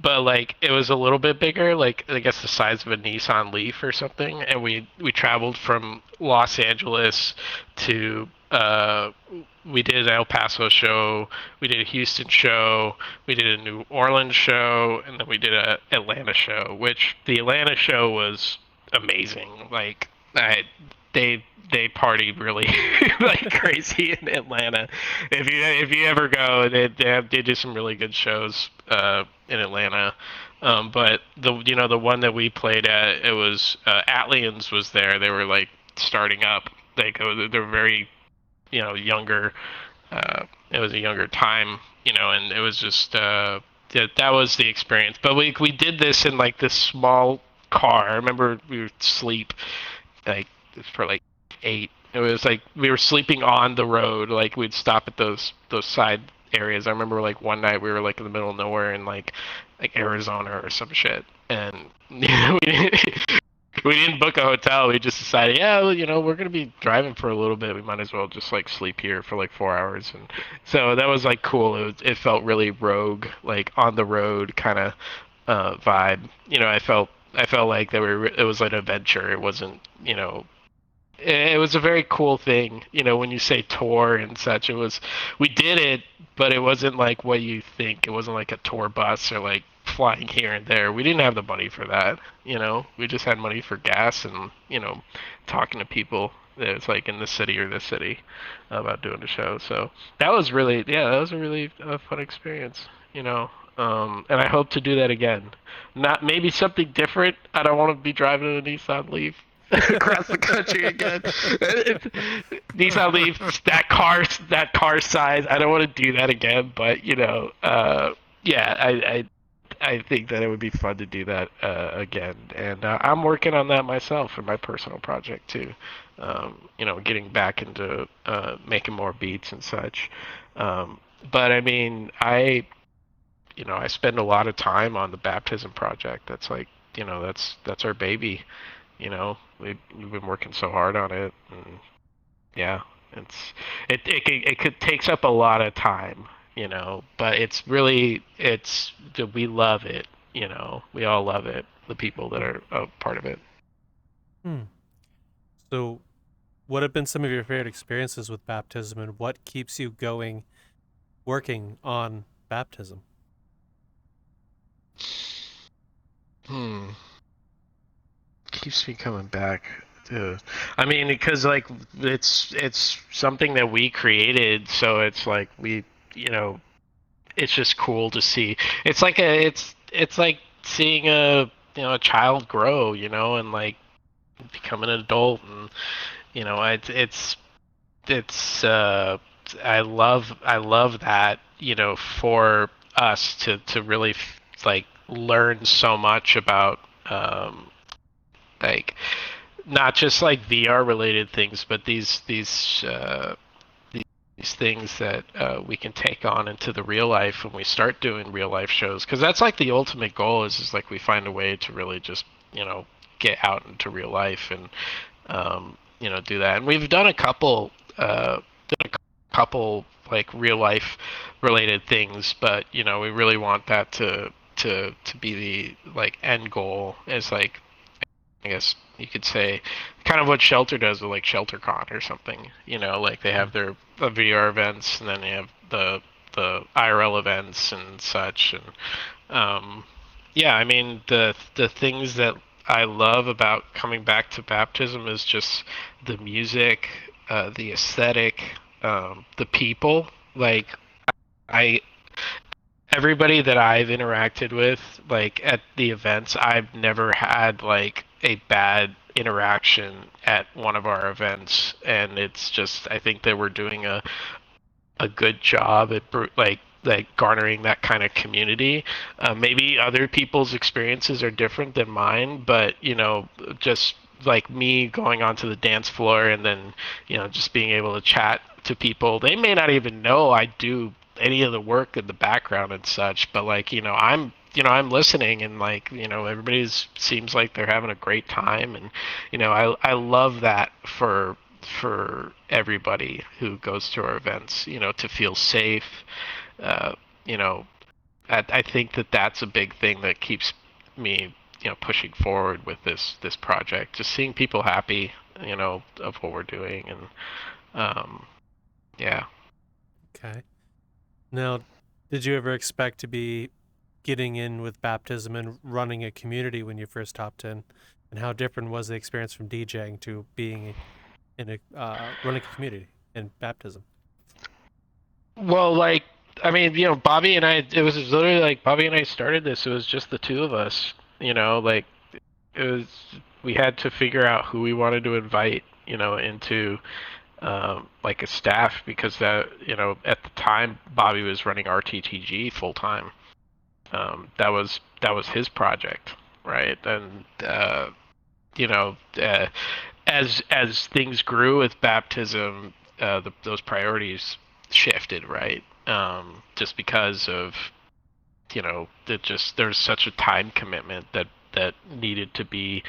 but like it was a little bit bigger, like I guess the size of a Nissan Leaf or something. And we traveled from Los Angeles to we did an El Paso show, we did a Houston show, we did a New Orleans show, and then we did a Atlanta show. Which the Atlanta show was amazing. Like they party really like crazy in Atlanta. If you ever go, they do some really good shows in Atlanta. But the one that we played at, it was Atlians was there. They were like starting up. Like they're very younger. It was a younger time, and it was just that was the experience. But we did this in like this small car. I remember we would sleep like for like 8. It was like we were sleeping on the road. Like we'd stop at those side areas. I remember like one night we were like in the middle of nowhere in like Arizona or some shit, and we didn't book a hotel. We just decided, we're gonna be driving for a little bit. We might as well just like sleep here for like 4 hours. And so that was like cool. It felt really rogue, like on the road kind of vibe. I felt like it was an adventure. It wasn't, it was a very cool thing, when you say tour and such. We did it, but it wasn't like what you think. It wasn't like a tour bus or like flying here and there. We didn't have the money for that, we just had money for gas and, talking to people that's like in the city or this city about doing the show. So that was a really fun experience, and I hope to do that again. Not maybe something different. I don't want to be driving a Nissan Leaf across the country again. Nissan Leaf, that car size. I don't want to do that again. But I think that it would be fun to do that again. And I'm working on that myself for my personal project too. Getting back into making more beats and such. But I mean, I spend a lot of time on the Baptizm project. That's like, that's our baby. We've been working so hard on it, and yeah, it takes up a lot of time, but we love it, we all love it, the people that are a part of it. So what have been some of your favorite experiences with Baptizm, and what keeps you going working on Baptizm? Keeps me coming back. I mean, because like it's something that we created, so it's like it's just cool to see. It's like it's like seeing a child grow, and like become an adult, and you know, it's I love that, you know, for us to really like learn so much about like not just like VR related things, but these things that we can take on into the real life when we start doing real life shows, because that's like the ultimate goal is like we find a way to really just, you know, get out into real life and you know, do that. And we've done a couple like real life related things, but you know, we really want that to be the like end goal, is like, I guess you could say, kind of what Shelter does with like ShelterCon or something. You know, like they have their VR events, and then they have the IRL events and such. And yeah, I mean the things that I love about coming back to Baptism is just the music, the aesthetic, the people. Like I everybody that I've interacted with, like at the events, I've never had like a bad interaction at one of our events, and it's just, I think that we're doing a good job at like garnering that kind of community. Maybe other people's experiences are different than mine, but you know, just like me going onto the dance floor and then, you know, just being able to chat to people, they may not even know I do any of the work in the background and such, but like, I'm listening, and like, you know, everybody's seems like they're having a great time, and you know, I love that for everybody who goes to our events, you know, to feel safe. You know, I think that that's a big thing that keeps me, you know, pushing forward with this project. Just seeing people happy, you know, of what we're doing, and yeah. Okay. Now, did you ever expect to be getting in with Baptism and running a community when you first hopped in? And how different was the experience from DJing to being in a running a community in Baptism? Well, like, I mean, you know, Bobby and I, it was literally like Bobby and I started this. It was just the two of us, you know, like it was, we had to figure out who we wanted to invite, you know, into like a staff, because that, you know, at the time Bobby was running RTTG full time. That was his project, right? And you know, as things grew with Baptism, those priorities shifted, right? Just because of, you know, there's such a time commitment that needed to be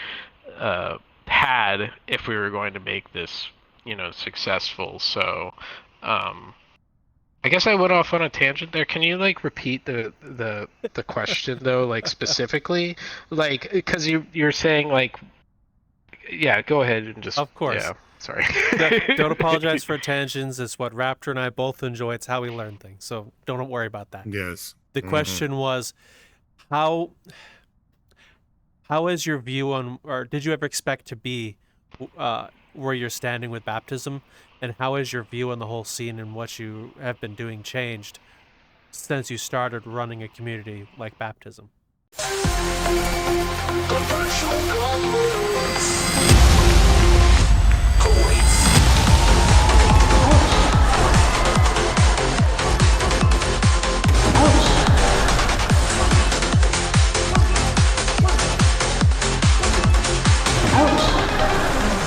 had if we were going to make this, you know, successful. So I guess I went off on a tangent there. Can you like repeat the question though, like specifically, like, because you're saying like, yeah, go ahead and just, Of course. yeah, sorry. Don't apologize for tangents. It's what Raptor and I both enjoy. It's how we learn things. So don't worry about that. Yes. The question was, how is your view on, or did you ever expect to be where you're standing with Baptism? And how is your view on the whole scene and what you have been doing changed since you started running a community like Baptism?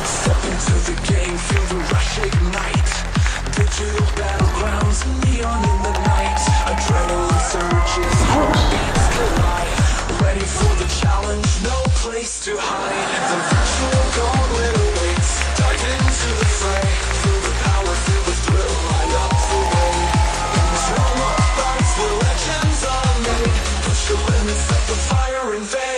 Step into the game, feel the rush ignite. Digital battlegrounds, neon in the night. Adrenaline surges, heartbeats collide. Ready for the challenge, no place to hide. The virtual gauntlet awaits. Dive into the fray. Feel the power, feel the thrill, light up the way. In this realm of fights, the legends are made. Push the limits, let the fire invade.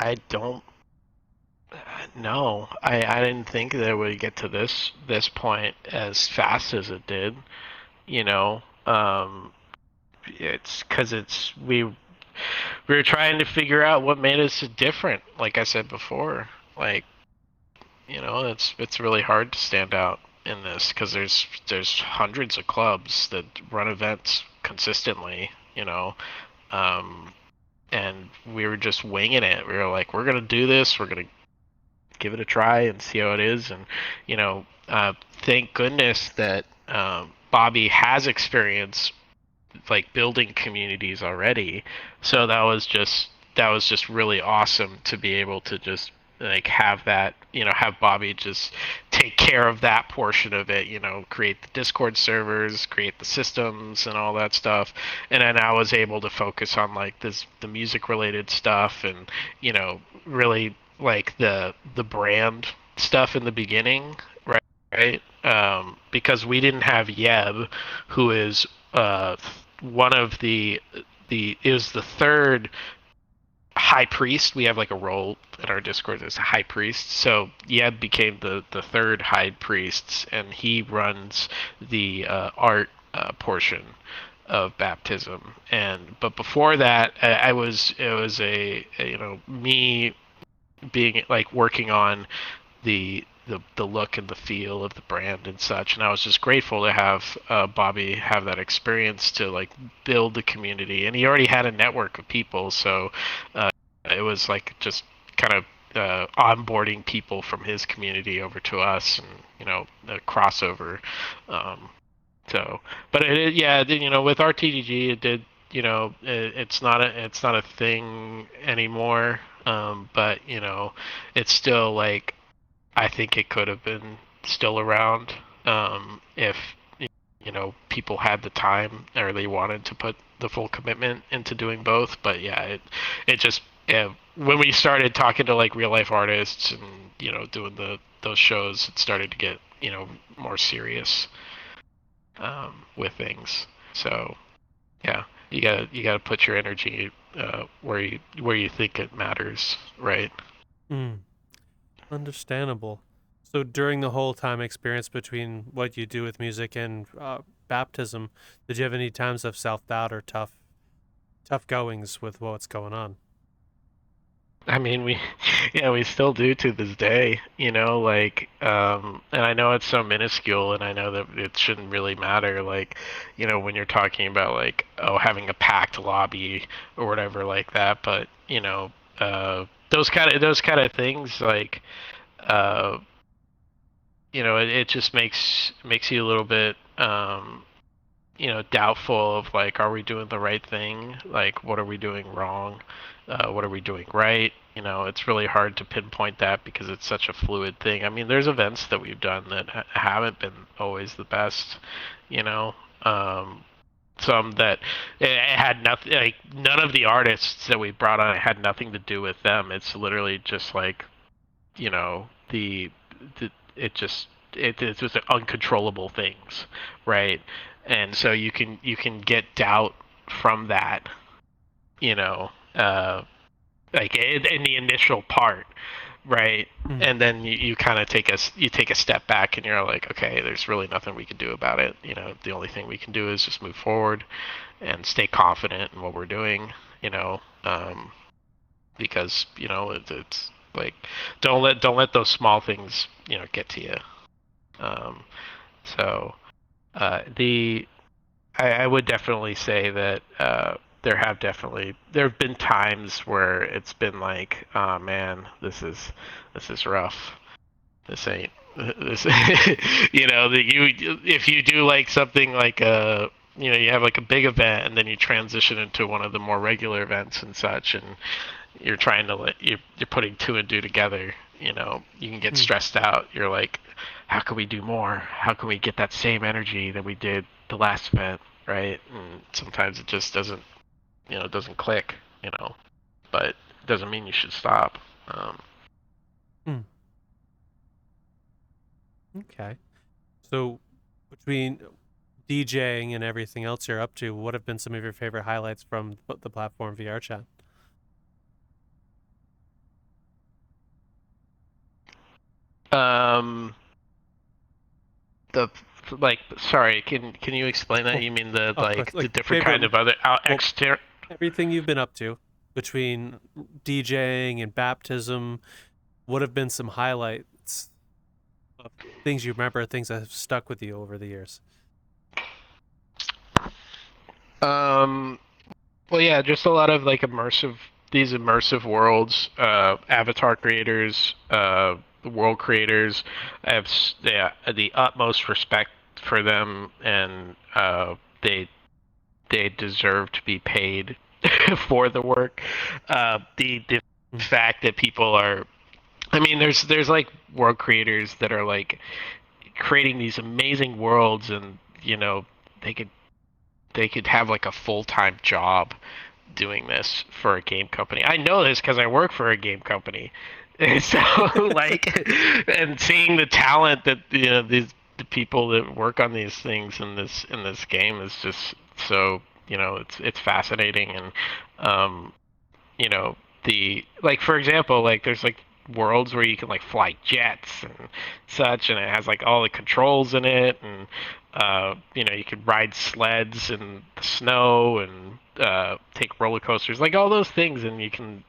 I don't know. I didn't think that it would get to this point as fast as it did. You know, it's because we were trying to figure out what made us different. Like I said before, like, you know, it's really hard to stand out in this because there's hundreds of clubs that run events consistently, you know, and we were just winging it. We were like, we're gonna do this. We're gonna give it a try and see how it is. And you know, thank goodness that Bobby has experience like building communities already. So that was just really awesome to be able to just like have that, you know, have Bobby just take care of that portion of it, you know, create the Discord servers, create the systems and all that stuff. And then I was able to focus on like the music related stuff and, you know, really like the brand stuff in the beginning, right? Because we didn't have Yeb, who is one of the is the third high priest. We have like a role in our Discord as a high priest. So Yeb became the third high priest, and he runs the art portion of Baptism. But before that, it was a you know, me being like working on the look and the feel of the brand and such, and I was just grateful to have Bobby have that experience to like build the community, and he already had a network of people, so it was like just kind of onboarding people from his community over to us, and you know, the crossover. So, but yeah, you know, with RTDG, it did, you know, it's not a thing anymore, but you know, it's still like, I think it could have been still around if, you know, people had the time or they wanted to put the full commitment into doing both. But yeah, it just, yeah, when we started talking to like real life artists and, you know, doing those shows, it started to get, you know, more serious with things. So yeah, you gotta put your energy where you think it matters, right? Understandable. So during the whole time experience between what you do with music and baptism, did you have any times of self-doubt or tough goings with what's going on? I mean, we still do to this day, you know, like, and I know it's so minuscule, and I know that it shouldn't really matter, like, you know, when you're talking about like, oh, having a packed lobby or whatever like that, but you know, those kind of things, like, you know, it just makes you a little bit, you know, doubtful of like, are we doing the right thing? Like, what are we doing wrong? What are we doing right? You know, it's really hard to pinpoint that because it's such a fluid thing. I mean, there's events that we've done that haven't been always the best, you know. Some that it had nothing, like none of the artists that we brought on, it had nothing to do with them. It's literally just like, you know, it just it's just uncontrollable things, right? And so you can get doubt from that, you know, like in the initial part, right? And then you kind of take a step back and you're like, okay, there's really nothing we can do about it. You know, the only thing we can do is just move forward and stay confident in what we're doing, you know, because you know it's like, don't let those small things, you know, get to you. So I would definitely say that there have been times where it's been like, oh man, this is rough. This ain't this. You know, that if you do like something like a, you know, you have like a big event and then you transition into one of the more regular events and such, and you're trying to you're putting two and two together, you know, you can get stressed out. You're like, how can we do more? How can we get that same energy that we did the last event, right? And sometimes it just doesn't, you know, it doesn't click, you know, but it doesn't mean you should stop. Okay. So between DJing and everything else you're up to, what have been some of your favorite highlights from the platform VRChat? The like, sorry, can you explain that? You mean the Oh, of like course. the different Favorite- kind of other exterior? Everything you've been up to between DJing and baptism, what have been some highlights of things you remember, things that have stuck with you over the years? Well, yeah, just a lot of like these immersive worlds, avatar creators, world creators. I have the utmost respect for them, and they deserve to be paid for the work. The fact that people are, I mean, there's like world creators that are like creating these amazing worlds, and they could have like a full-time job doing this for a game company. I know this because I work for a game company. And so like, and seeing the talent that the people that work on these things in this game is just so it's fascinating. And the like, for example, like there's like worlds where you can like fly jets and such, and it has like all the controls in it, and you can ride sleds in the snow, and take roller coasters, like all those things, and you can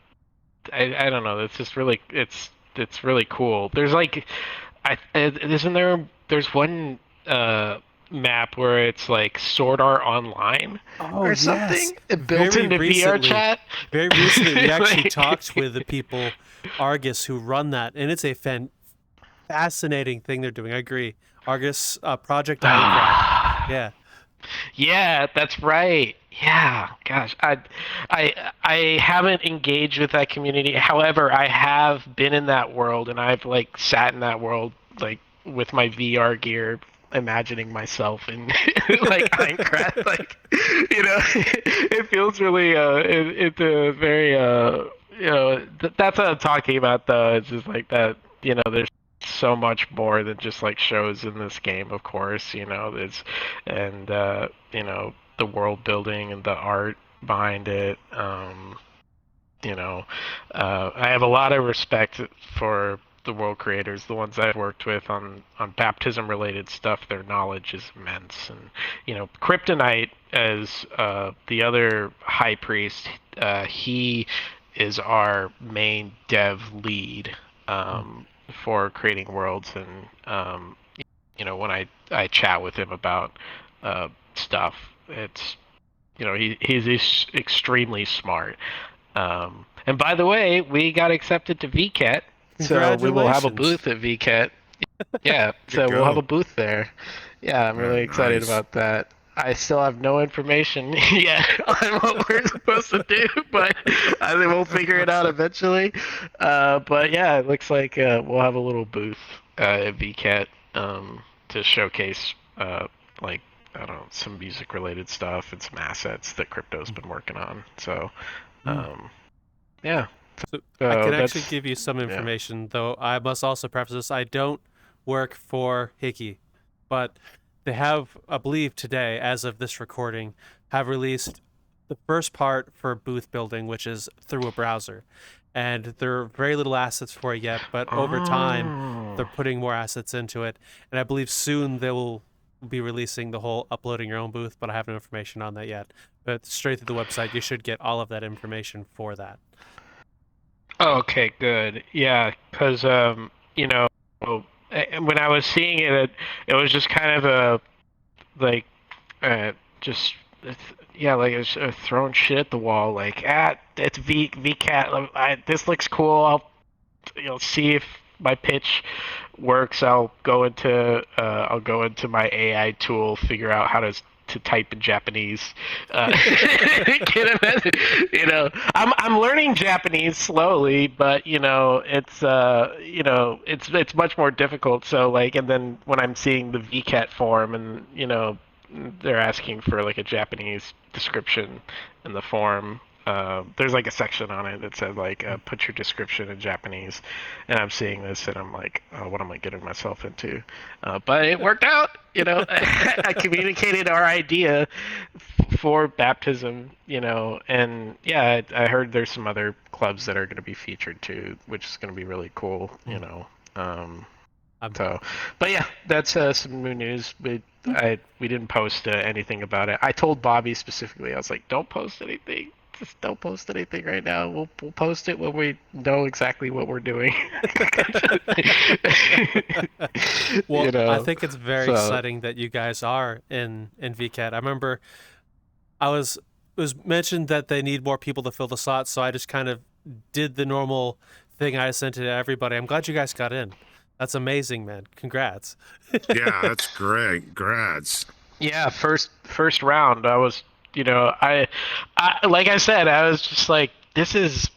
I don't know, it's just really it's really cool. There's like there's one map where it's like Sword Art Online or something built Very into recently. VRChat. Very recently, we actually Like- talked with the people, Argus, who run that, and it's a fascinating thing they're doing. I agree. Argus, Project Outcry. Yeah. Yeah, that's right. Yeah, gosh, I haven't engaged with that community. However, I have been in that world, and I've like sat in that world like with my VR gear, imagining myself in like Minecraft. Like, it feels really it's a very that's what I'm talking about though. It's just like that. There's so much more than just like shows in this game, of course. There's and the world building and the art behind it. I have a lot of respect for the world creators, the ones I've worked with on baptism related stuff. Their knowledge is immense. And Kryptonite, as the other high priest, he is our main dev lead for creating worlds. And when I chat with him about stuff, it's he's extremely smart. And by the way, we got accepted to VCAT, so we will have a booth at VCAT. Yeah, so we'll have a booth there. Yeah, I'm really excited about that. I still have no information yet on what we're supposed to do, but I think we'll figure it out eventually. But yeah, it looks like we'll have a little booth at VCAT to showcase like, I don't know, some music related stuff and some assets that crypto's been working on. So yeah. So I can actually give you some information, though I must also preface this. I don't work for Hickey, but they have, I believe today, as of this recording, have released the first part for booth building, which is through a browser. And there are very little assets for it yet, but over time, they're putting more assets into it. And I believe soon they will be releasing the whole uploading your own booth, but I have no information on that yet. But straight through the website, you should get all of that information for that. Okay, good. Yeah, because when I was seeing it, it was just kind of a like just like it's throwing shit at the wall. Like, it's VCAT. This looks cool. I'll see if my pitch works. I'll go into my AI tool, figure out how to type in Japanese. I'm learning Japanese slowly, but it's much more difficult. So like, and then when I'm seeing the VCAT form, and they're asking for like a Japanese description in the form. There's like a section on it that said like put your description in Japanese, and I'm seeing this and I'm like, oh, what am I getting myself into? But it worked out. I communicated our idea for baptism, and yeah, I heard there's some other clubs that are going to be featured too, which is going to be really cool. So, but yeah, that's some new news. We didn't post anything about it. I told Bobby specifically, I was like, don't post anything just don't post anything right now. We'll post it when we know exactly what we're doing. Well, You know, I think it's very so- exciting that you guys are in VCAT. I remember it was mentioned that they need more people to fill the slots, so I just kind of did the normal thing I sent it to everybody. I'm glad you guys got in. That's amazing, man. Congrats. Yeah, that's great. Grads. Yeah, first round, I was, I like I said, I was just like, this is,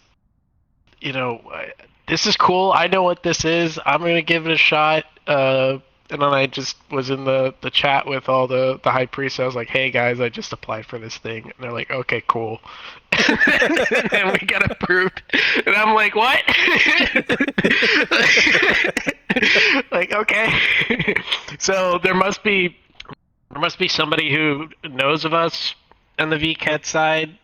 this is cool. I know what this is. I'm gonna give it a shot. And then I just was in the chat with all the high priests. I was like, hey guys, I just applied for this thing. And they're like, okay, cool. And we got approved. And I'm like, what? Like, okay. So there must be somebody who knows of us on the VCAT side,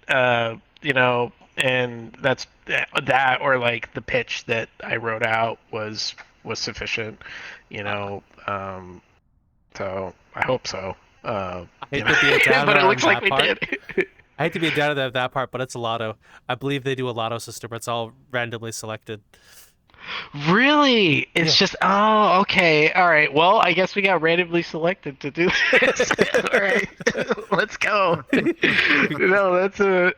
and that's that, or like the pitch that I wrote out was sufficient, so I hope so. I hate to be a downer but it on looks like that we part. did. I hate to be a downer of that part, but it's a lotto. I believe they do a lotto system. It's all randomly selected. Really? It's Yeah. just, oh, okay, all right. Well, I guess we got randomly selected to do this. All right, let's go. That's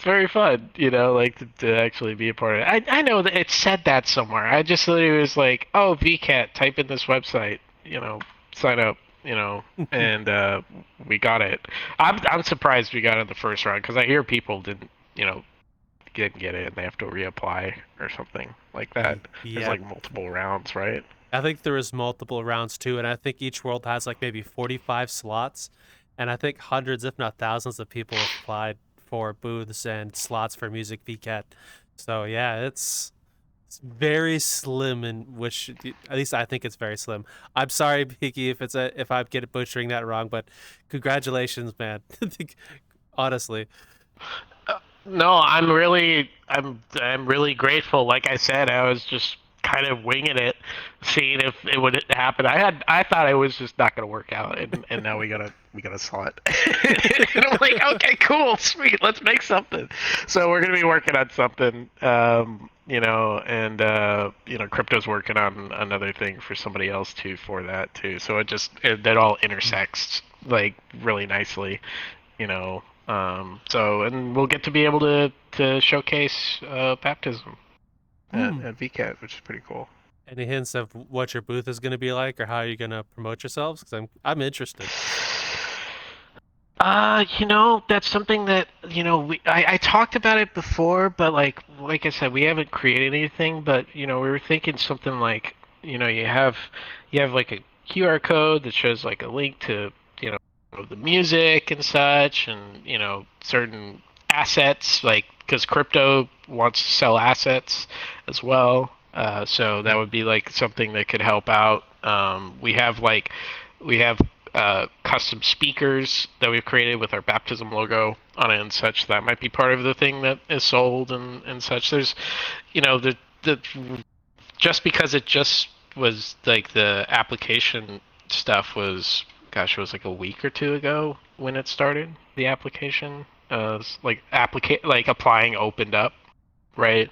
very fun. Like to actually be a part of it. I know that it said that somewhere. I just literally was like, oh, VCAT, type in this website. Sign up. And we got it. I'm surprised we got it in the first round because I hear people didn't get it and they have to reapply or something like that. Yeah. There's like multiple rounds, right? I think there is multiple rounds too, and I think each world has like maybe 45 slots, and I think hundreds, if not thousands, of people have applied for booths and slots for Music VCAT. So yeah, it's very slim, in which at least I think it's very slim. I'm sorry, Piki, if I get butchering that wrong, but congratulations, man. Honestly. No, I'm really grateful. Like I said, I was just kind of winging it, seeing if it would happen. I thought it was just not gonna work out, and now we got a slot. And I'm like, okay, cool, sweet, let's make something. So we're gonna be working on something, and Crypto's working on another thing for somebody else too for that too. So that all intersects like really nicely, and we'll get to be able to showcase Baptizm at VCAT, which is pretty cool. Any hints of what your booth is going to be like, or how you're going to promote yourselves? Because I'm interested. That's something that I talked about it before, but like I said, we haven't created anything. But we were thinking something like you have like a QR code that shows like a link to the music and such, and certain assets, like because crypto wants to sell assets as well, so that would be like something that could help out. We have custom speakers that we've created with our Baptism logo on it and such. That might be part of the thing that is sold and such. There's the just because it just was like the application stuff was, gosh, it was like a week or two ago when it started. The application, like applying opened up, right?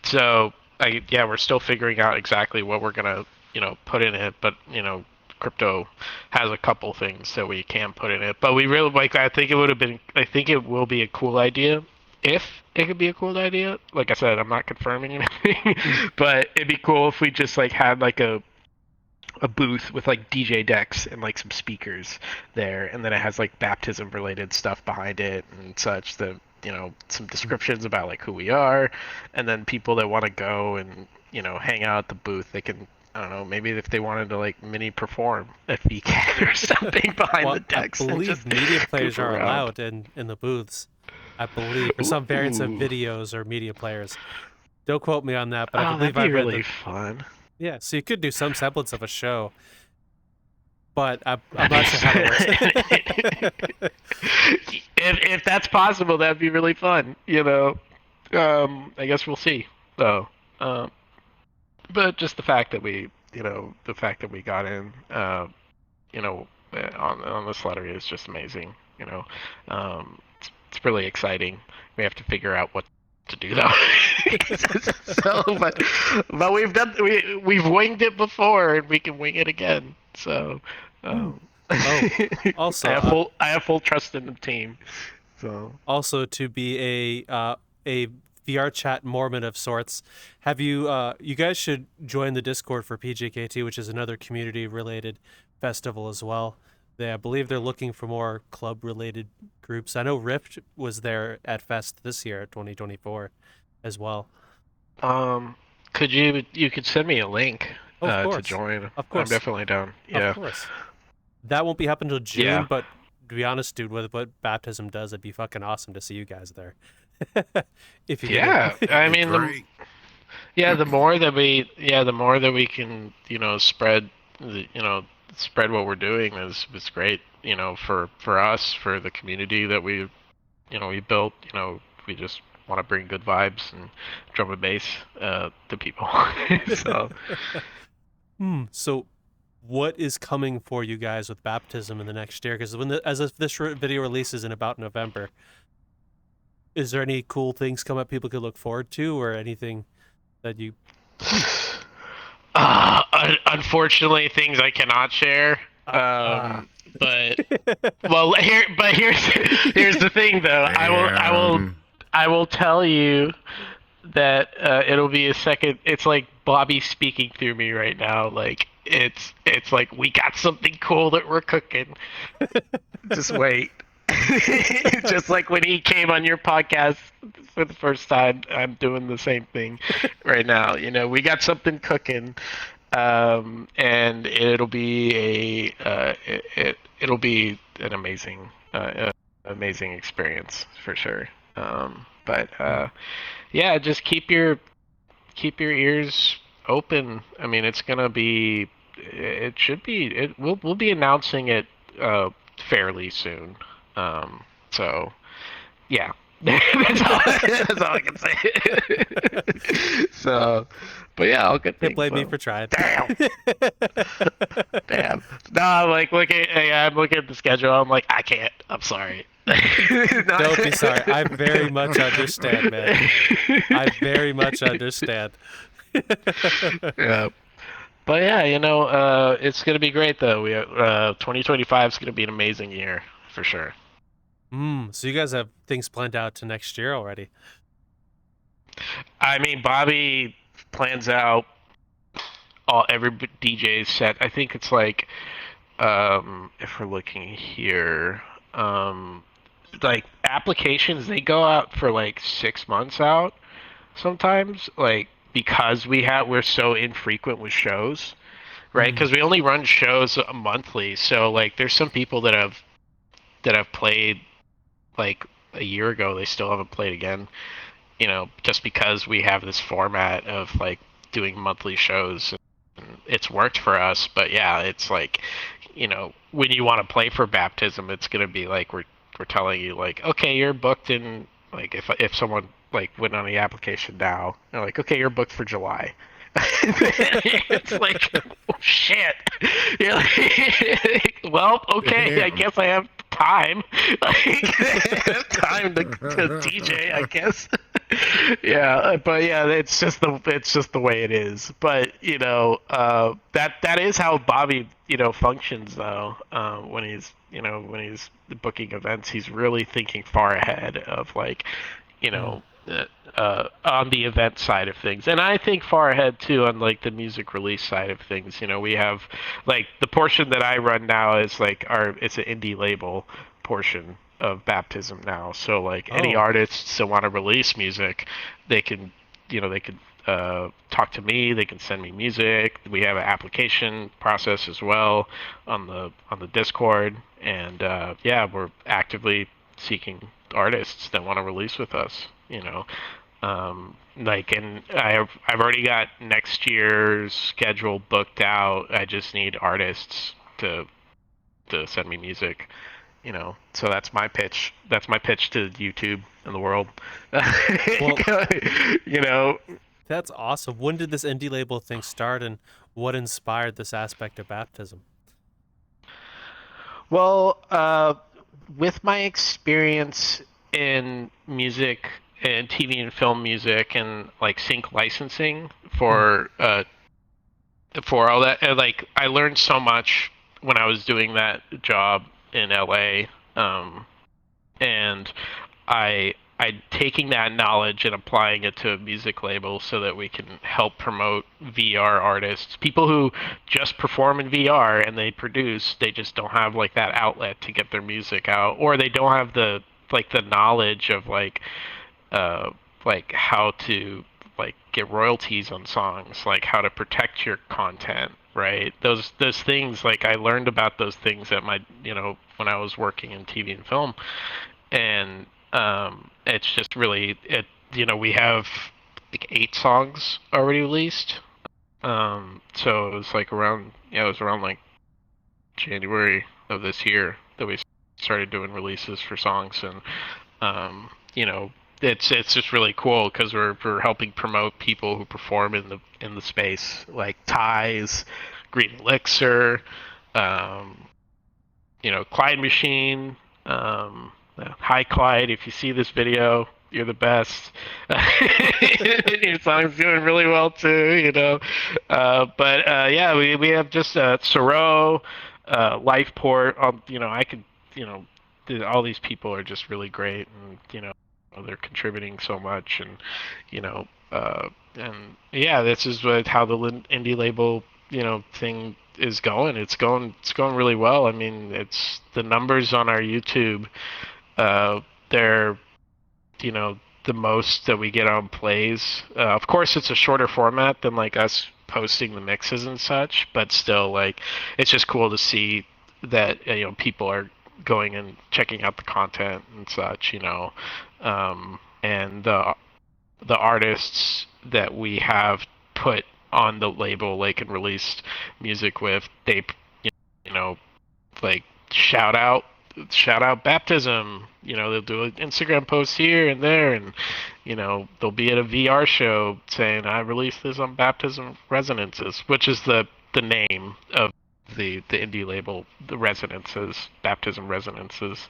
So we're still figuring out exactly what we're gonna put in it, but crypto has a couple things that we can put in it. But we really I think it will be a cool idea. If it could be a cool idea, like I said, I'm not confirming anything, but it'd be cool if we just like had like a booth with like DJ decks and like some speakers there, and then it has like baptism related stuff behind it and such, that some descriptions about like who we are, and then people that want to go and hang out at the booth, they can, I don't know, maybe if they wanted to like mini perform at VCAT or something behind the decks. I believe just media players goof are around. allowed in the booths. I believe, or some variants of videos or media players. Don't quote me on that, but I believe that'd I be read really fun. Yeah, so you could do some semblance of a show, but I'm not sure how it works. if that's possible, that'd be really fun. I guess we'll see. So, but just the fact that we got in, on this lottery is just amazing. it's really exciting. We have to figure out what to do though. But we've winged it before, and we can wing it again. So, also, I have full trust in the team. So also to be a VR chat Mormon of sorts, have you you guys should join the Discord for PJKT, which is another community related festival as well. I believe they're looking for more club related groups. I know Rift was there at Fest this year, 2024, as well. could you could send me a link to join? Of course. I'm definitely down. Yeah. Of course. That won't be happening until June, Yeah. but to be honest, dude, with what Baptism does, it'd be fucking awesome to see you guys there. If you Yeah, I mean, Great. the more that we can, spread spread what we're doing is great, for us, for the community that we built. We just want to bring good vibes and drum and bass to people. So So what is coming for you guys with Baptism in the next year? Because as if this video releases in about November, is there any cool things come up people could look forward to, or anything that you? Unfortunately, things I cannot share. But here's the thing though. I will tell you that it'll be a second. It's like Bobby speaking through me right now. Like it's like we got something cool that we're cooking. Just wait. Just like when he came on your podcast for the first time, I'm doing the same thing right now. We got something cooking, and it'll be it'll be an amazing experience for sure. Yeah, just keep your ears open. I mean, it's gonna be. It should be. We'll be announcing it fairly soon. So, yeah, that's all I can say. So, but yeah, I'll get. Can't blame me for trying. Damn. No, I'm like I'm looking at the schedule. I'm like, I can't. I'm sorry. Don't be sorry. I very much understand, man. I very much understand. Yeah. But yeah, it's gonna be great though. 2025 is gonna be an amazing year for sure. So you guys have things planned out to next year already? I mean, Bobby plans out every DJ's set. I think it's like, if we're looking here, like applications, they go out for like 6 months out sometimes, like because we're so infrequent with shows, right? Because we only run shows monthly, so like there's some people that have played like a year ago, they still haven't played again, just because we have this format of like doing monthly shows. It's worked for us, but yeah, it's like, when you want to play for Baptism, it's gonna be like we're telling you like, okay, you're booked in, like if someone like went on the application now, they're like, okay, you're booked for July. It's like, oh, shit. You're like, well, okay, I guess I have time. Time to DJ, I guess. Yeah, but yeah, it's just the way it is. But that is how Bobby functions though. When he's booking events, he's really thinking far ahead of like on the event side of things, and I think far ahead too on like the music release side of things. We have like the portion that I run now is like it's an indie label portion of Baptism now. So like any artists that want to release music, they can talk to me. They can send me music. We have an application process as well on the Discord, and we're actively seeking artists that want to release with us. And I've already got next year's schedule booked out. I just need artists to send me music. So that's my pitch. That's my pitch to YouTube and the world. Well, that's awesome. When did this indie label thing start, and what inspired this aspect of Baptism? Well, with my experience in music and TV and film music and like sync licensing for all that. And, like, I learned so much when I was doing that job in LA, and I taking that knowledge and applying it to a music label so that we can help promote VR artists, people who just perform in VR and they produce, they just don't have like that outlet to get their music out, or they don't have the knowledge of like how to like get royalties on songs, like how to protect your content, right? Those things, like I learned about those things at my, when I was working in TV and film. And it's just really we have like 8 songs already released. So it was like around like January of this year that we started doing releases for songs. And it's just really cool because we're helping promote people who perform in the space, like Ties, Green Elixir, Clyde Machine, hi Clyde, if you see this video, you're the best. Your song's doing really well too, but yeah, we have just Soro, Lifeport. I could, all these people are just really great, and they're contributing so much, and and yeah, this is how the indie label thing is going. It's going really well. I mean, it's the numbers on our YouTube. They're the most that we get on plays. Of course, it's a shorter format than like us posting the mixes and such, but still, like, it's just cool to see that people are going and checking out the content and such, and the artists that we have put on the label, like, and released music with, they like shout out Baptizm. They'll do an Instagram post here and there, and they'll be at a VR show saying, I released this on Baptizm Resonances, which is the name of the indie label, the Resonances, Baptizm Resonances.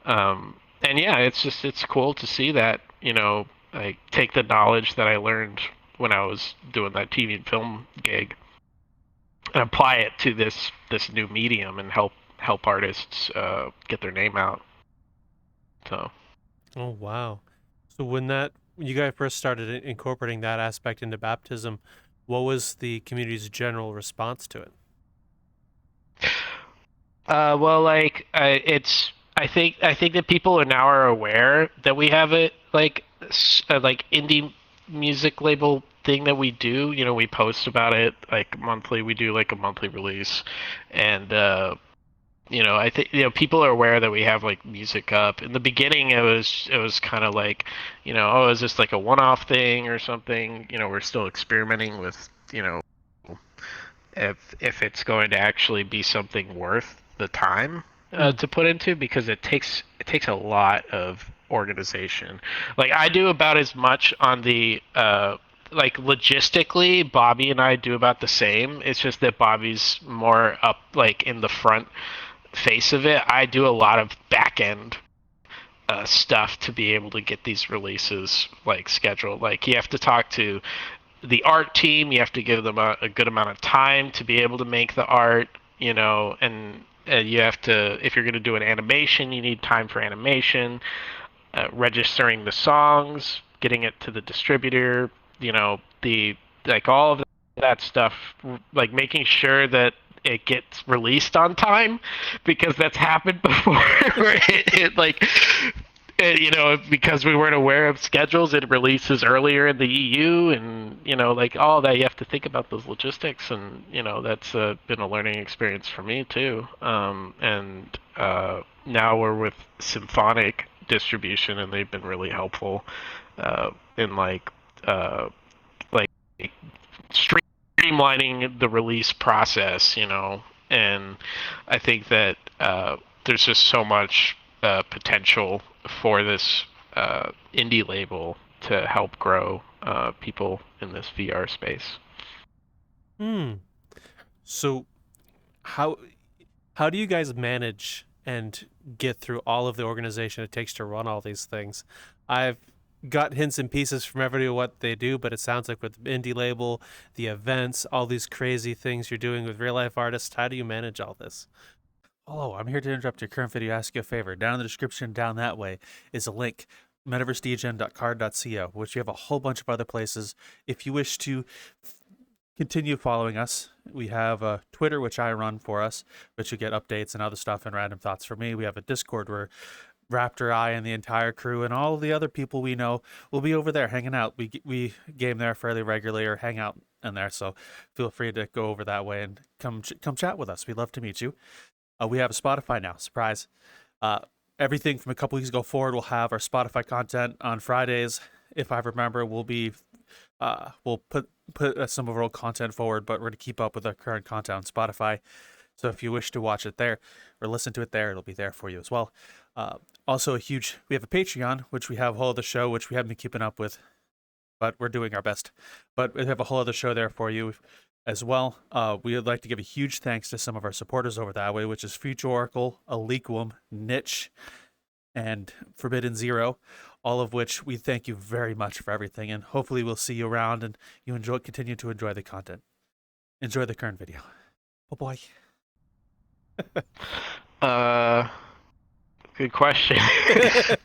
And yeah, it's cool to see that, I take the knowledge that I learned when I was doing that TV and film gig and apply it to this new medium and help artists get their name out. So. Oh wow! So when you guys first started incorporating that aspect into Baptizm, what was the community's general response to it? Well, like, I think that people are aware that we have it like indie music label thing that we do. We post about it like monthly. We do like a monthly release, and I think people are aware that we have like music up. In the beginning, it was kind of like, oh, is this like a one-off thing or something? We're still experimenting with if it's going to actually be something worth the time to put into, because it takes a lot of organization. Like, I do about as much on the like logistically, Bobby and I do about the same. It's just that Bobby's more up like in the front face of it. I do a lot of back end stuff to be able to get these releases like scheduled. Like, you have to talk to the art team, you have to give them a good amount of time to be able to make the art, and you have to, if you're going to do an animation, you need time for animation, registering the songs, getting it to the distributor, the like all of that stuff, like making sure that it gets released on time, because that's happened before. Where because we weren't aware of schedules, it releases earlier in the EU, and like all that, you have to think about those logistics, and that's been a learning experience for me too. And now we're with Symphonic Distribution, and they've been really helpful in like streamlining the release process, and I think that there's just so much potential for this indie label to help grow people in this VR space. So how do you guys manage and get through all of the organization it takes to run all these things. I've got hints and pieces from everybody what they do, but it sounds like with indie label, the events, all these crazy things you're doing with real life artists, how do you manage all this? Hello, I'm here to interrupt your current video, ask you a favor. Down in the description, down that way, is a link, metaversedegen.card.co, which you have a whole bunch of other places. If you wish to continue following us, we have Twitter, which I run for us, which you get updates and other stuff and random thoughts from me. We have a Discord where Raptor, I, and the entire crew and all the other people we know will be over there hanging out. We game there fairly regularly or hang out in there, so feel free to go over that way and come chat with us. We'd love to meet you. We have a Spotify now. Surprise. Everything from a couple weeks ago forward, we'll have our Spotify content on Fridays. If I remember, we'll put some of our old content forward, but we're going to keep up with our current content on Spotify. So if you wish to watch it there or listen to it there, it'll be there for you as well. Also, we have a Patreon, which we have a whole other show, which we haven't been keeping up with, but we're doing our best. But we have a whole other show there for you as well. We would like to give a huge thanks to some of our supporters over that way, which is Future Oracle, Aliquum, Niche, and Forbidden Zero, all of which we thank you very much for everything, and hopefully we'll see you around and you continue to enjoy the content. Enjoy the current video. Oh boy. Good question. That's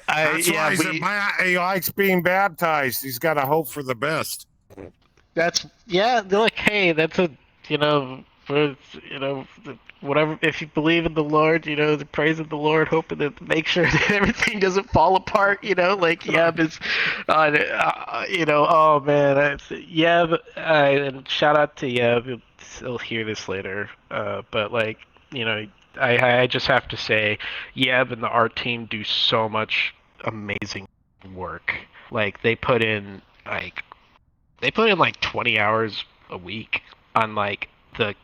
why my AI's being baptized. He's got to hope for the best. They're like, hey, that's whatever. If you believe in the Lord, the praise of the Lord, hoping to make sure that everything doesn't fall apart. Like Yeb is, oh man, Yeb. And shout out to Yeb. He'll hear this later. But like, I just have to say, Yeb and the art team do so much amazing work. Like they put in like 20 hours a week on like the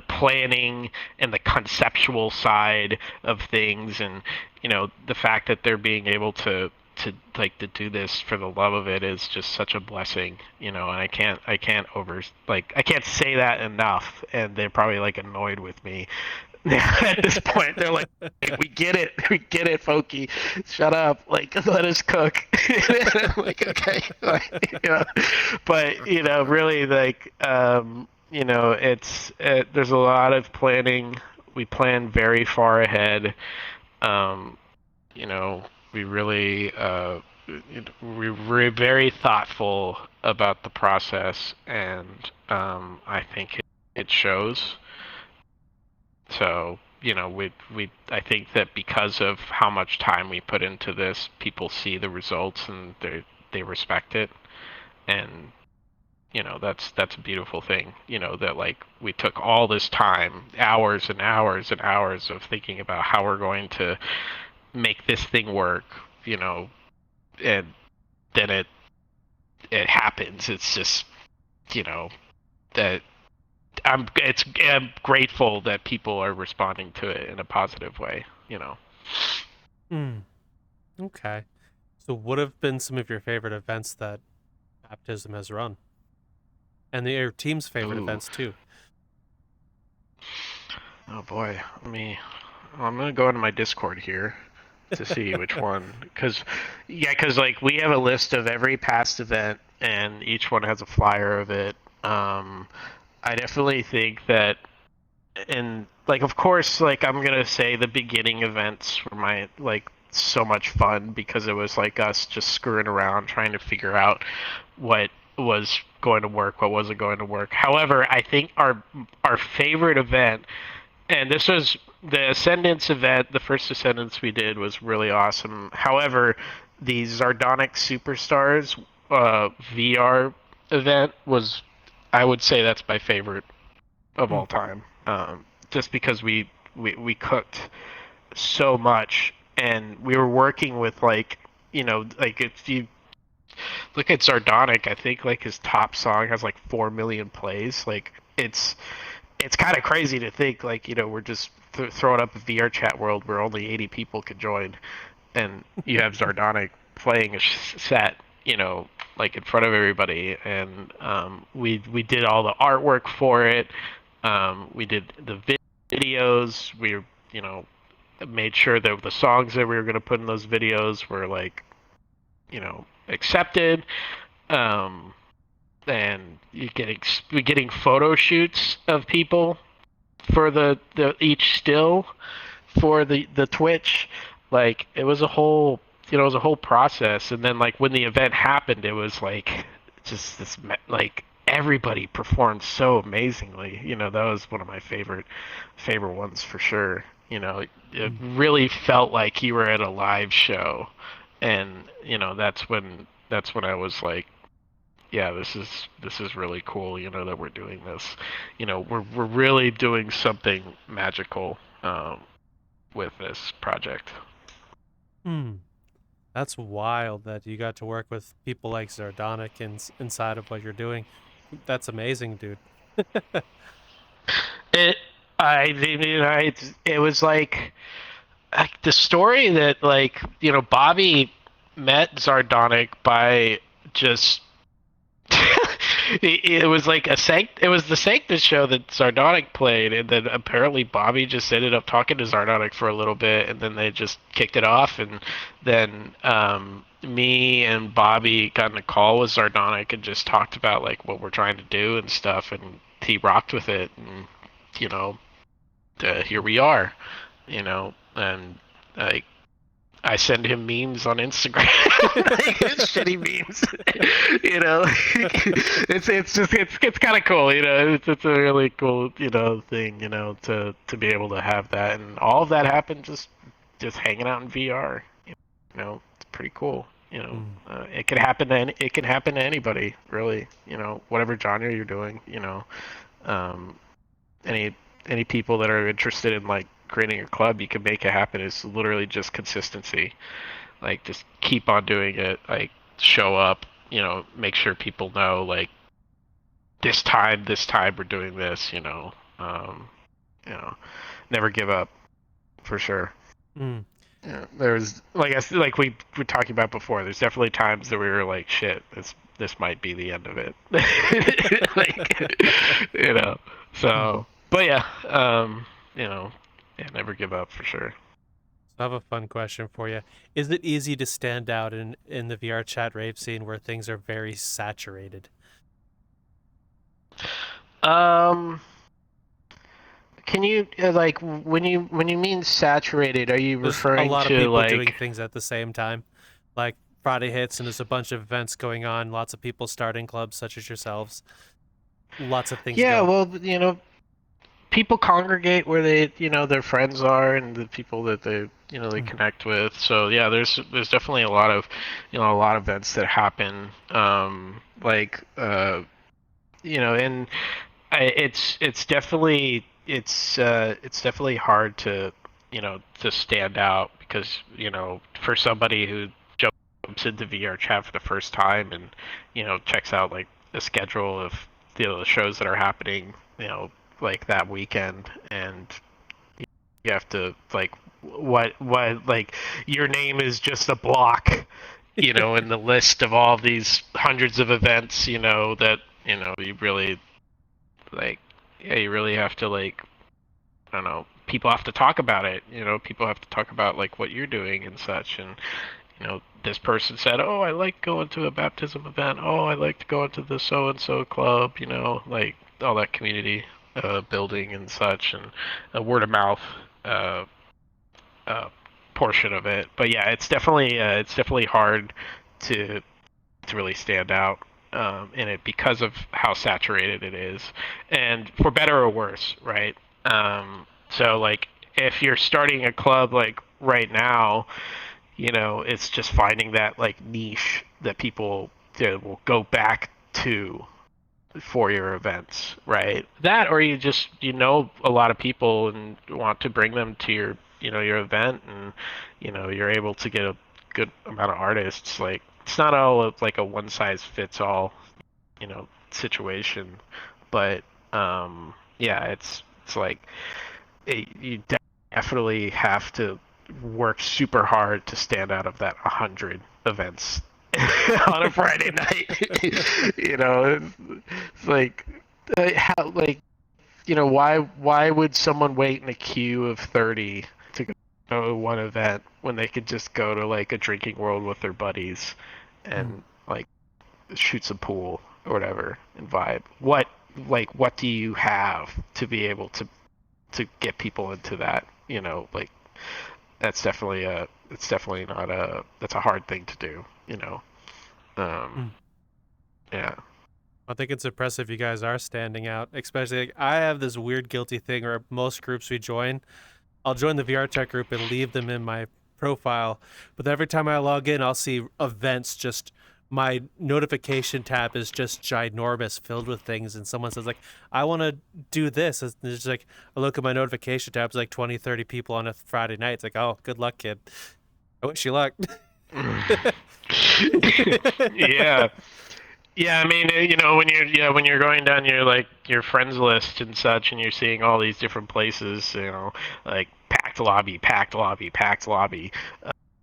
planning and the conceptual side of things, and the fact that they're being able to do this for the love of it is just such a blessing, and I can't say that enough, and they're probably like annoyed with me at this point. They're like, we get it, Fokie, shut up, like let us cook. I'm like, okay. But really, like there's a lot of planning. We plan very far ahead. We really we're very thoughtful about the process, and I think it shows. So, I think that because of how much time we put into this, people see the results and they respect it. And, that's a beautiful thing, that like we took all this time, hours and hours and hours of thinking about how we're going to make this thing work, and then it happens. It's just, that I'm grateful that people are responding to it in a positive way, Okay. So what have been some of your favorite events that Baptizm has run? And your team's favorite events too. Oh boy. I'm going to go into my Discord here to see which one. Because like we have a list of every past event and each one has a flyer of it. I definitely think that, and like, of course, like I'm gonna say the beginning events were so much fun because it was like us just screwing around trying to figure out what was going to work, what wasn't going to work. However, I think our favorite event, and this was the Ascendance event, the first Ascendance we did was really awesome. However, the Zardonic Superstars VR event was, I would say that's my favorite of all time. Just because we cooked so much, and we were working with like if you look at Zardonic, I think like his top song has like 4 million plays. Like it's kind of crazy to think like we're just throwing up a VRChatworld where only 80 people could join, and you have Zardonic playing a set like in front of everybody, and we did all the artwork for it. We did the videos. We, made sure that the songs that we were going to put in those videos were like, accepted. And we're getting photo shoots of people for the each still for the Twitch. Like it was a whole process. And then like when the event happened, it was like just this like everybody performed so amazingly. That was one of my favorite ones for sure. It really felt like you were at a live show, and that's when I was like, yeah, this is really cool. That we're doing this. We're really doing something magical with this project. That's wild that you got to work with people like Zardonic inside of what you're doing. That's amazing, dude. It was like the story that like Bobby met Zardonic by just it was like it was the Sanctus show that Zardonic played, and then apparently Bobby just ended up talking to Zardonic for a little bit, and then they just kicked it off, and then me and Bobby got in a call with Zardonic and just talked about like what we're trying to do and stuff, and he rocked with it, and here we are, and like I send him memes on Instagram, shitty memes. It's kind of cool. It's a really cool thing. To be able to have that, and all of that happened just hanging out in VR. It's pretty cool. It can happen to anybody, really. Whatever genre you're doing. Any people that are interested in like creating a club, you can make it happen. It's literally just consistency. Like just keep on doing it. Like show up. Make sure people know like this time we're doing this. Never give up, for sure. Yeah, there's like we were talking about before. There's definitely times that we were like, shit, this might be the end of it. like, so. But yeah, never give up, for sure. So I have a fun question for you. Is it easy to stand out in the VR chat rave scene where things are very saturated? Can you like when you mean saturated, are you There's referring a lot to of people like doing things at the same time? Like Friday hits and there's a bunch of events going on, lots of people starting clubs such as yourselves. Lots of things going. Well, people congregate where they their friends are and the people that they they connect with. So yeah, there's definitely a lot of events that happen and it's definitely hard to to stand out because for somebody who jumps into VR chat for the first time and checks out like the schedule of the shows that are happening like that weekend, and you have to like what like your name is just a block in the list of all these hundreds of events that you really like you really have to like I don't know, people have to talk about it, people have to talk about like what you're doing and such, and this person said, oh, I like going to a baptism event, oh, I like to go into the so and so club, like all that community building and such, and a word of mouth portion of it. But yeah, it's definitely hard to really stand out in it because of how saturated it is, and for better or worse, right? So like if you're starting a club like right now, it's just finding that like niche that people will go back to for your events, right? That, or you just a lot of people and want to bring them to your your event, and you're able to get a good amount of artists. Like it's not all like a one size fits all situation, but yeah, it's like you definitely have to work super hard to stand out of that 100 events on a Friday night. It's like how like why would someone wait in a queue of 30 to go to one event when they could just go to like a drinking world with their buddies and like shoot some pool or whatever and vibe? What do you have to be able to get people into that? Like that's definitely not that's a hard thing to do. Yeah. I think it's impressive you guys are standing out, especially like, I have this weird guilty thing where most groups we join, I'll join the VRChat group and leave them in my profile, but every time I log in, I'll see events just my notification tab is just ginormous, filled with things, and someone says like, I want to do this. And it's just like, I look at my notification tabs, like 20, 30 people on a Friday night. It's like, oh, good luck, kid. I wish you luck. Yeah. Yeah, I mean, when you're going down your friends list and such, and you're seeing all these different places, like packed lobby, packed lobby, packed lobby.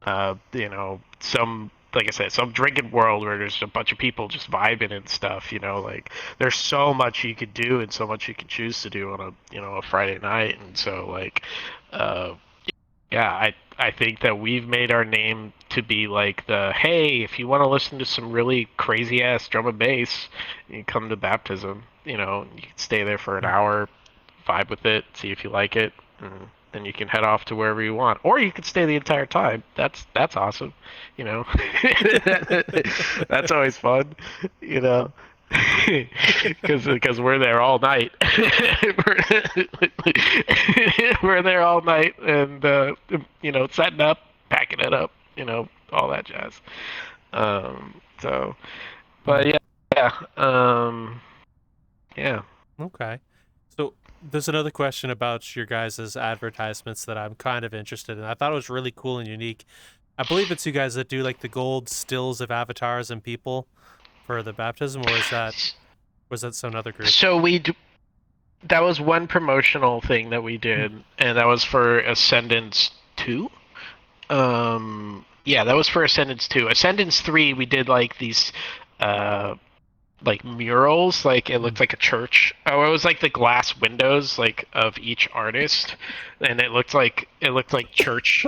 Some, like I said, some drinking world where there's a bunch of people just vibing and stuff. Like there's so much you could do and so much you can choose to do on a Friday night, and so like, yeah, I think that we've made our name to be like hey, if you want to listen to some really crazy ass drum and bass, you come to Baptism. You can stay there for an hour, vibe with it, see if you like it, and then you can head off to wherever you want, or you can stay the entire time. That's awesome. That's always fun. Because we're there all night. We're there all night, and setting up, packing it up, all that jazz. So, but yeah. Okay. So there's another question about your guys' advertisements that I'm kind of interested in. I thought it was really cool and unique. I believe it's you guys that do like the gold stills of avatars and people for the baptism, or was that some other group? So that was one promotional thing that we did, and that was for Ascendance 2. Yeah, that was for Ascendance 2. Ascendance 3, we did like these like murals, like it looked like a church. Oh, it was like the glass windows like of each artist, and it looked like church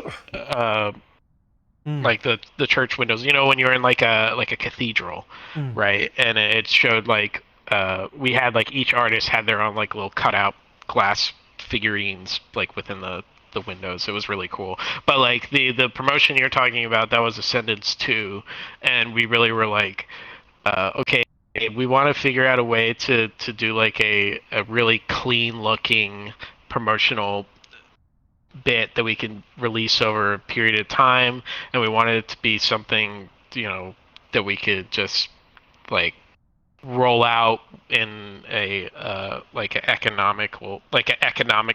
like the church windows, when you're in like a cathedral, right? And it showed like we had like each artist had their own like little cutout glass figurines like within the windows. It was really cool. But like the promotion you're talking about, that was Ascendance 2, and we really were like, okay, we want to figure out a way to do like a really clean looking promotional bit that we can release over a period of time, and we wanted it to be something that we could just like roll out in a like an economic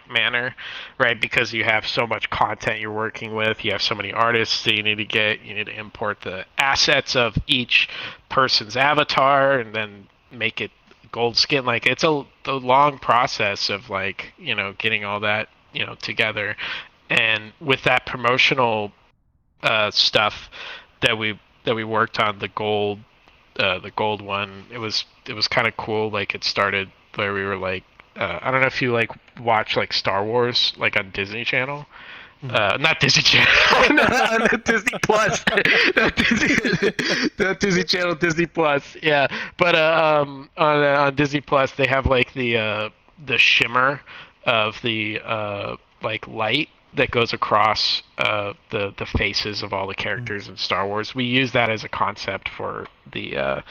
manner, right? Because you have so much content you're working with, you have so many artists that you need to import the assets of each person's avatar and then make it gold skin. Like it's a long process of like getting all that together. And with that promotional stuff that we worked on, the gold one, it was kind of cool. Like it started where we were like, I don't know if you like watch like Star Wars like on Disney Channel. Not Disney Channel, not Disney Plus, not Disney Channel, Disney Plus. Yeah, but on Disney Plus they have like the shimmer of the like light that goes across the faces of all the characters in Star Wars. We use that as a concept for the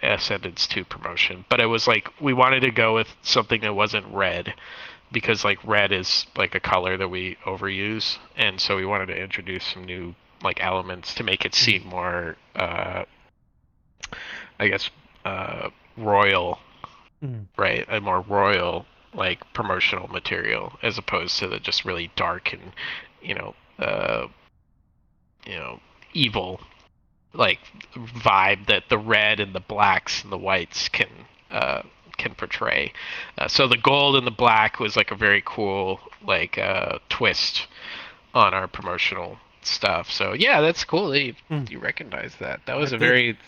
Ascendance 2 promotion, but it was like we wanted to go with something that wasn't red, because like red is like a color that we overuse, and so we wanted to introduce some new like elements to make it seem more I guess royal, right? A more royal like promotional material, as opposed to the just really dark and evil like vibe that the red and the blacks and the whites can portray. So the gold and the black was like a very cool like twist on our promotional stuff. So yeah, that's cool that you recognize that. That was a very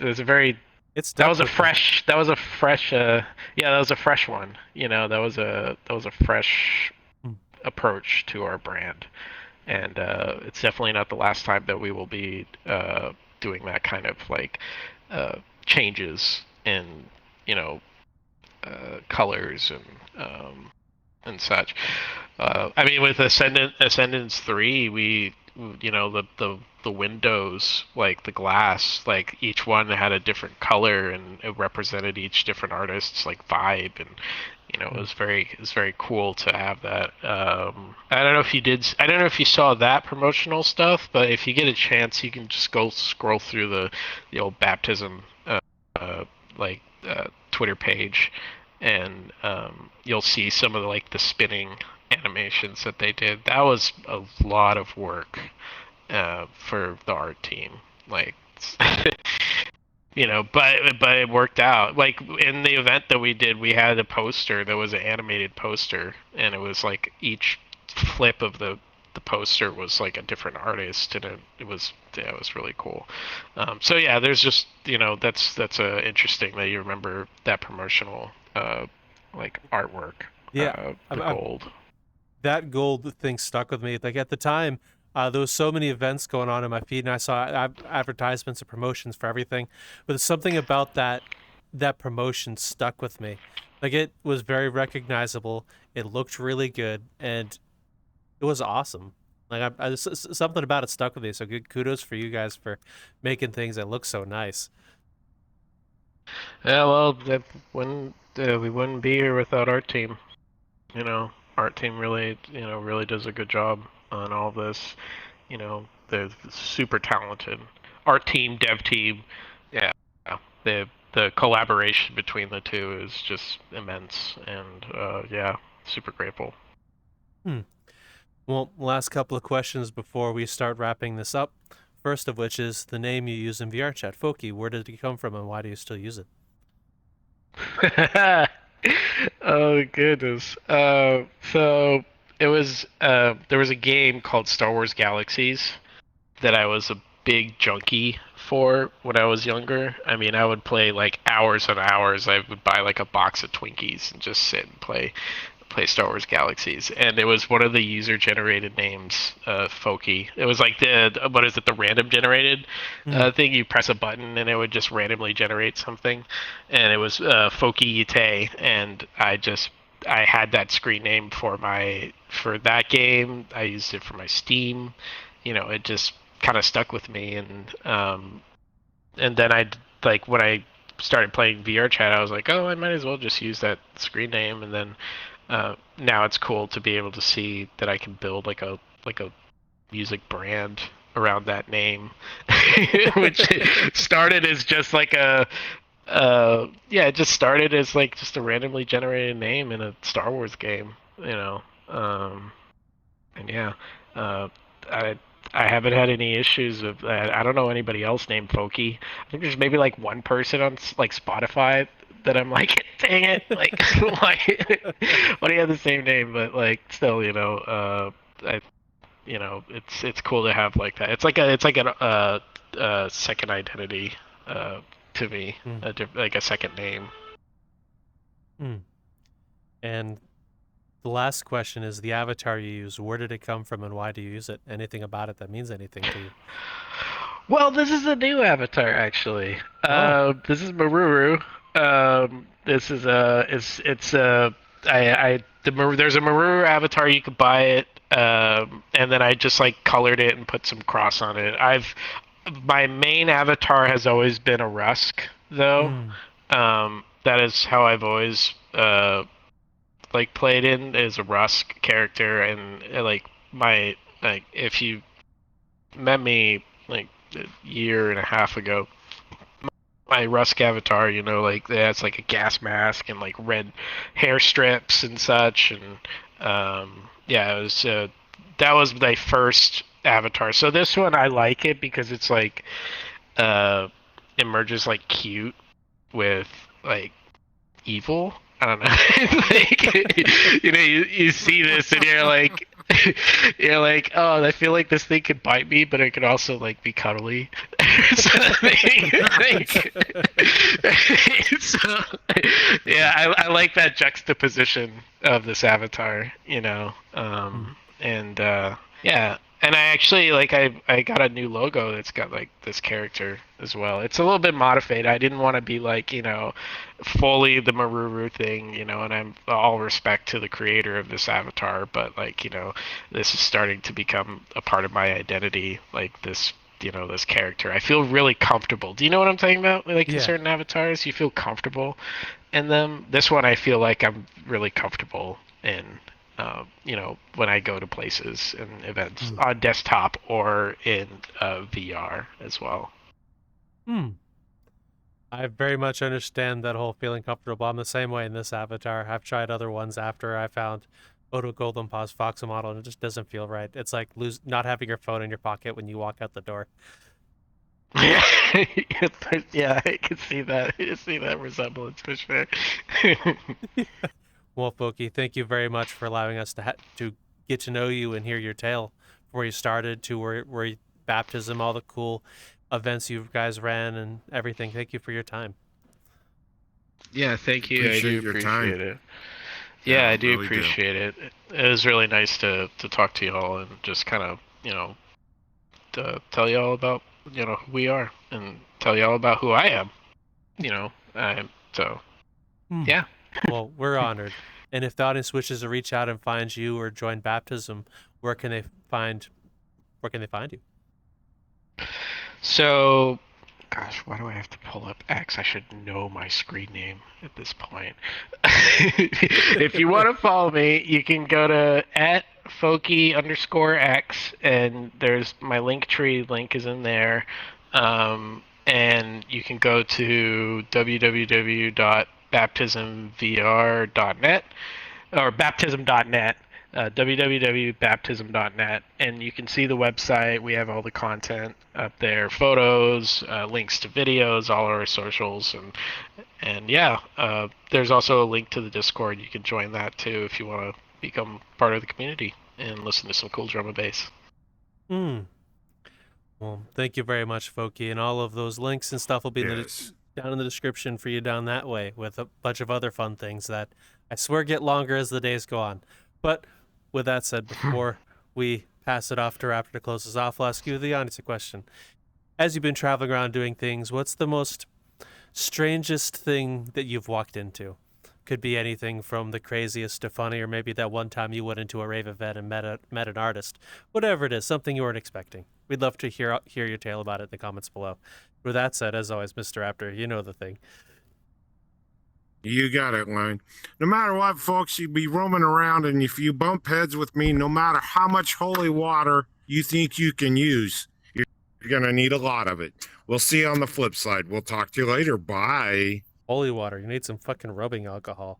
It's That was a fresh. That was a fresh. Yeah, that was a fresh one. You know, that was a fresh approach to our brand, and it's definitely not the last time that we will be doing that kind of like changes in colors and such. I mean, with Ascendance 3, we the windows, like the glass, like each one had a different color and it represented each different artist's like vibe, and it was very cool to have that. I don't know if you did. I don't know if you saw that promotional stuff, but if you get a chance, you can just go scroll through the old Baptizm like Twitter page, and you'll see some of the spinning animations that they did. That was a lot of work for the art team. Like, but it worked out. Like in the event that we did, we had a poster that was an animated poster, and it was like each flip of the poster was like a different artist, and it was really cool. So yeah, there's just that's interesting that you remember that promotional like artwork. Yeah, the gold. That gold thing stuck with me. Like at the time, there was so many events going on in my feed, and I saw advertisements and promotions for everything. But there's something about that promotion stuck with me. Like it was very recognizable. It looked really good, and it was awesome. Like something about it stuck with me. So good kudos for you guys for making things that look so nice. Yeah, well, we wouldn't be here without our team. Art team really does a good job on all this. They're super talented. Art team, dev team, yeah, the collaboration between the two is just immense, and yeah, super grateful. Well, last couple of questions before we start wrapping this up. First of which is the name you use in VRChat, Fokie. Where did it come from, and why do you still use it? Oh goodness. So it was there was a game called Star Wars Galaxies that I was a big junkie for when I was younger. I mean, I would play like hours and hours. I would buy like a box of Twinkies and just sit and play Star Wars Galaxies, and it was one of the user-generated names, Fokie. It was like the random generated thing. You press a button and it would just randomly generate something, and it was Fokie Yite, and I had that screen name for that game. I used it for my Steam. It just kind of stuck with me, and then when I started playing VRChat, I was like, oh, I might as well just use that screen name, and then now it's cool to be able to see that I can build like a music brand around that name, which started as just like it just started as like just a randomly generated name in a Star Wars game, and yeah, I haven't had any issues of that. I don't know anybody else named Fokie. I think there's maybe like one person on like Spotify that I'm like, dang it, like why do you have the same name? But like still, it's cool to have like that. It's like a second identity to me, like a second name. And the last question is the avatar you use. Where did it come from, and why do you use it? Anything about it that means anything to you? Well, this is a new avatar actually. This is Maruru. This is there's a Maruru avatar, you could buy it, and then I just like colored it and put some cross on it. My main avatar has always been a Rusk though. That is how I've always like played in, is a Rusk character, and if you met me like a year and a half ago, my Rusk avatar, that's like a gas mask and like red hair strips and such, and it was that was my first avatar. So this one I like it because it's like it merges like cute with like evil. I don't know. Like, you see this and you're like, oh, I feel like this thing could bite me, but it could also like be cuddly. And So, yeah, I like that juxtaposition of this avatar, you know, and yeah, and I actually like I got a new logo that's got like this character as well. It's a little bit modified. I didn't want to be like, you know, fully the Maruru thing, you know, and I'm all respect to the creator of this avatar, but like, you know, this is starting to become a part of my identity, like this, you know, this character. I feel really comfortable. Do you know what I'm talking about? Like in certain avatars, you feel comfortable in them. This one, I feel like I'm really comfortable in. You know, when I go to places and events on desktop or in VR as well. I very much understand that whole feeling comfortable. I'm the same way in this avatar. I've tried other ones after I found Odo Golden Paw's Foxa model, and it just doesn't feel right. It's like not having your phone in your pocket when you walk out the door. Yeah, yeah, I can see that. I can see that resemblance for sure. Well, Fokie, thank you very much for allowing us to get to know you and hear your tale, where you started to where baptism, all the cool events you guys ran and everything. Thank you for your time. Yeah, thank you. I do appreciate it. Yeah, Yeah, I do really appreciate it. It was really nice to talk to y'all and just kind of, you know, to tell y'all about, you know, who we are and tell y'all about who I am. You know, so yeah. Well, we're honored. And if the audience wishes to reach out and find you or join baptism, where can they find you? So, gosh, why do I have to pull up X? I should know my screen name at this point. If you want to follow me, you can go to @Fokie_X, and there's my Linktree link is in there. And you can go to www.baptismvr.net or baptism.net. www.baptism.net, and you can see the website. We have all the content up there, photos, links to videos, all our socials, and yeah, there's also a link to the Discord. You can join that too if you want to become part of the community and listen to some cool drum and bass. Well, thank you very much, Fokie, and all of those links and stuff will be Yes. down in the description for you down that way, with a bunch of other fun things that I swear get longer as the days go on. But with that said, before we pass it off to Raptor to close us off, I'll ask you the audience a question. As you've been traveling around doing things, what's the most strangest thing that you've walked into? Could be anything from the craziest to funny, or maybe that one time you went into a rave event and met an artist. Whatever it is, something you weren't expecting. We'd love to hear your tale about it in the comments below. With that said, as always, Mr. Raptor, you know the thing. You got it, Lane. No matter what, folks, you be roaming around, and if you bump heads with me, no matter how much holy water you think you can use, you're going to need a lot of it. We'll see you on the flip side. We'll talk to you later. Bye. Holy water, you need some fucking rubbing alcohol.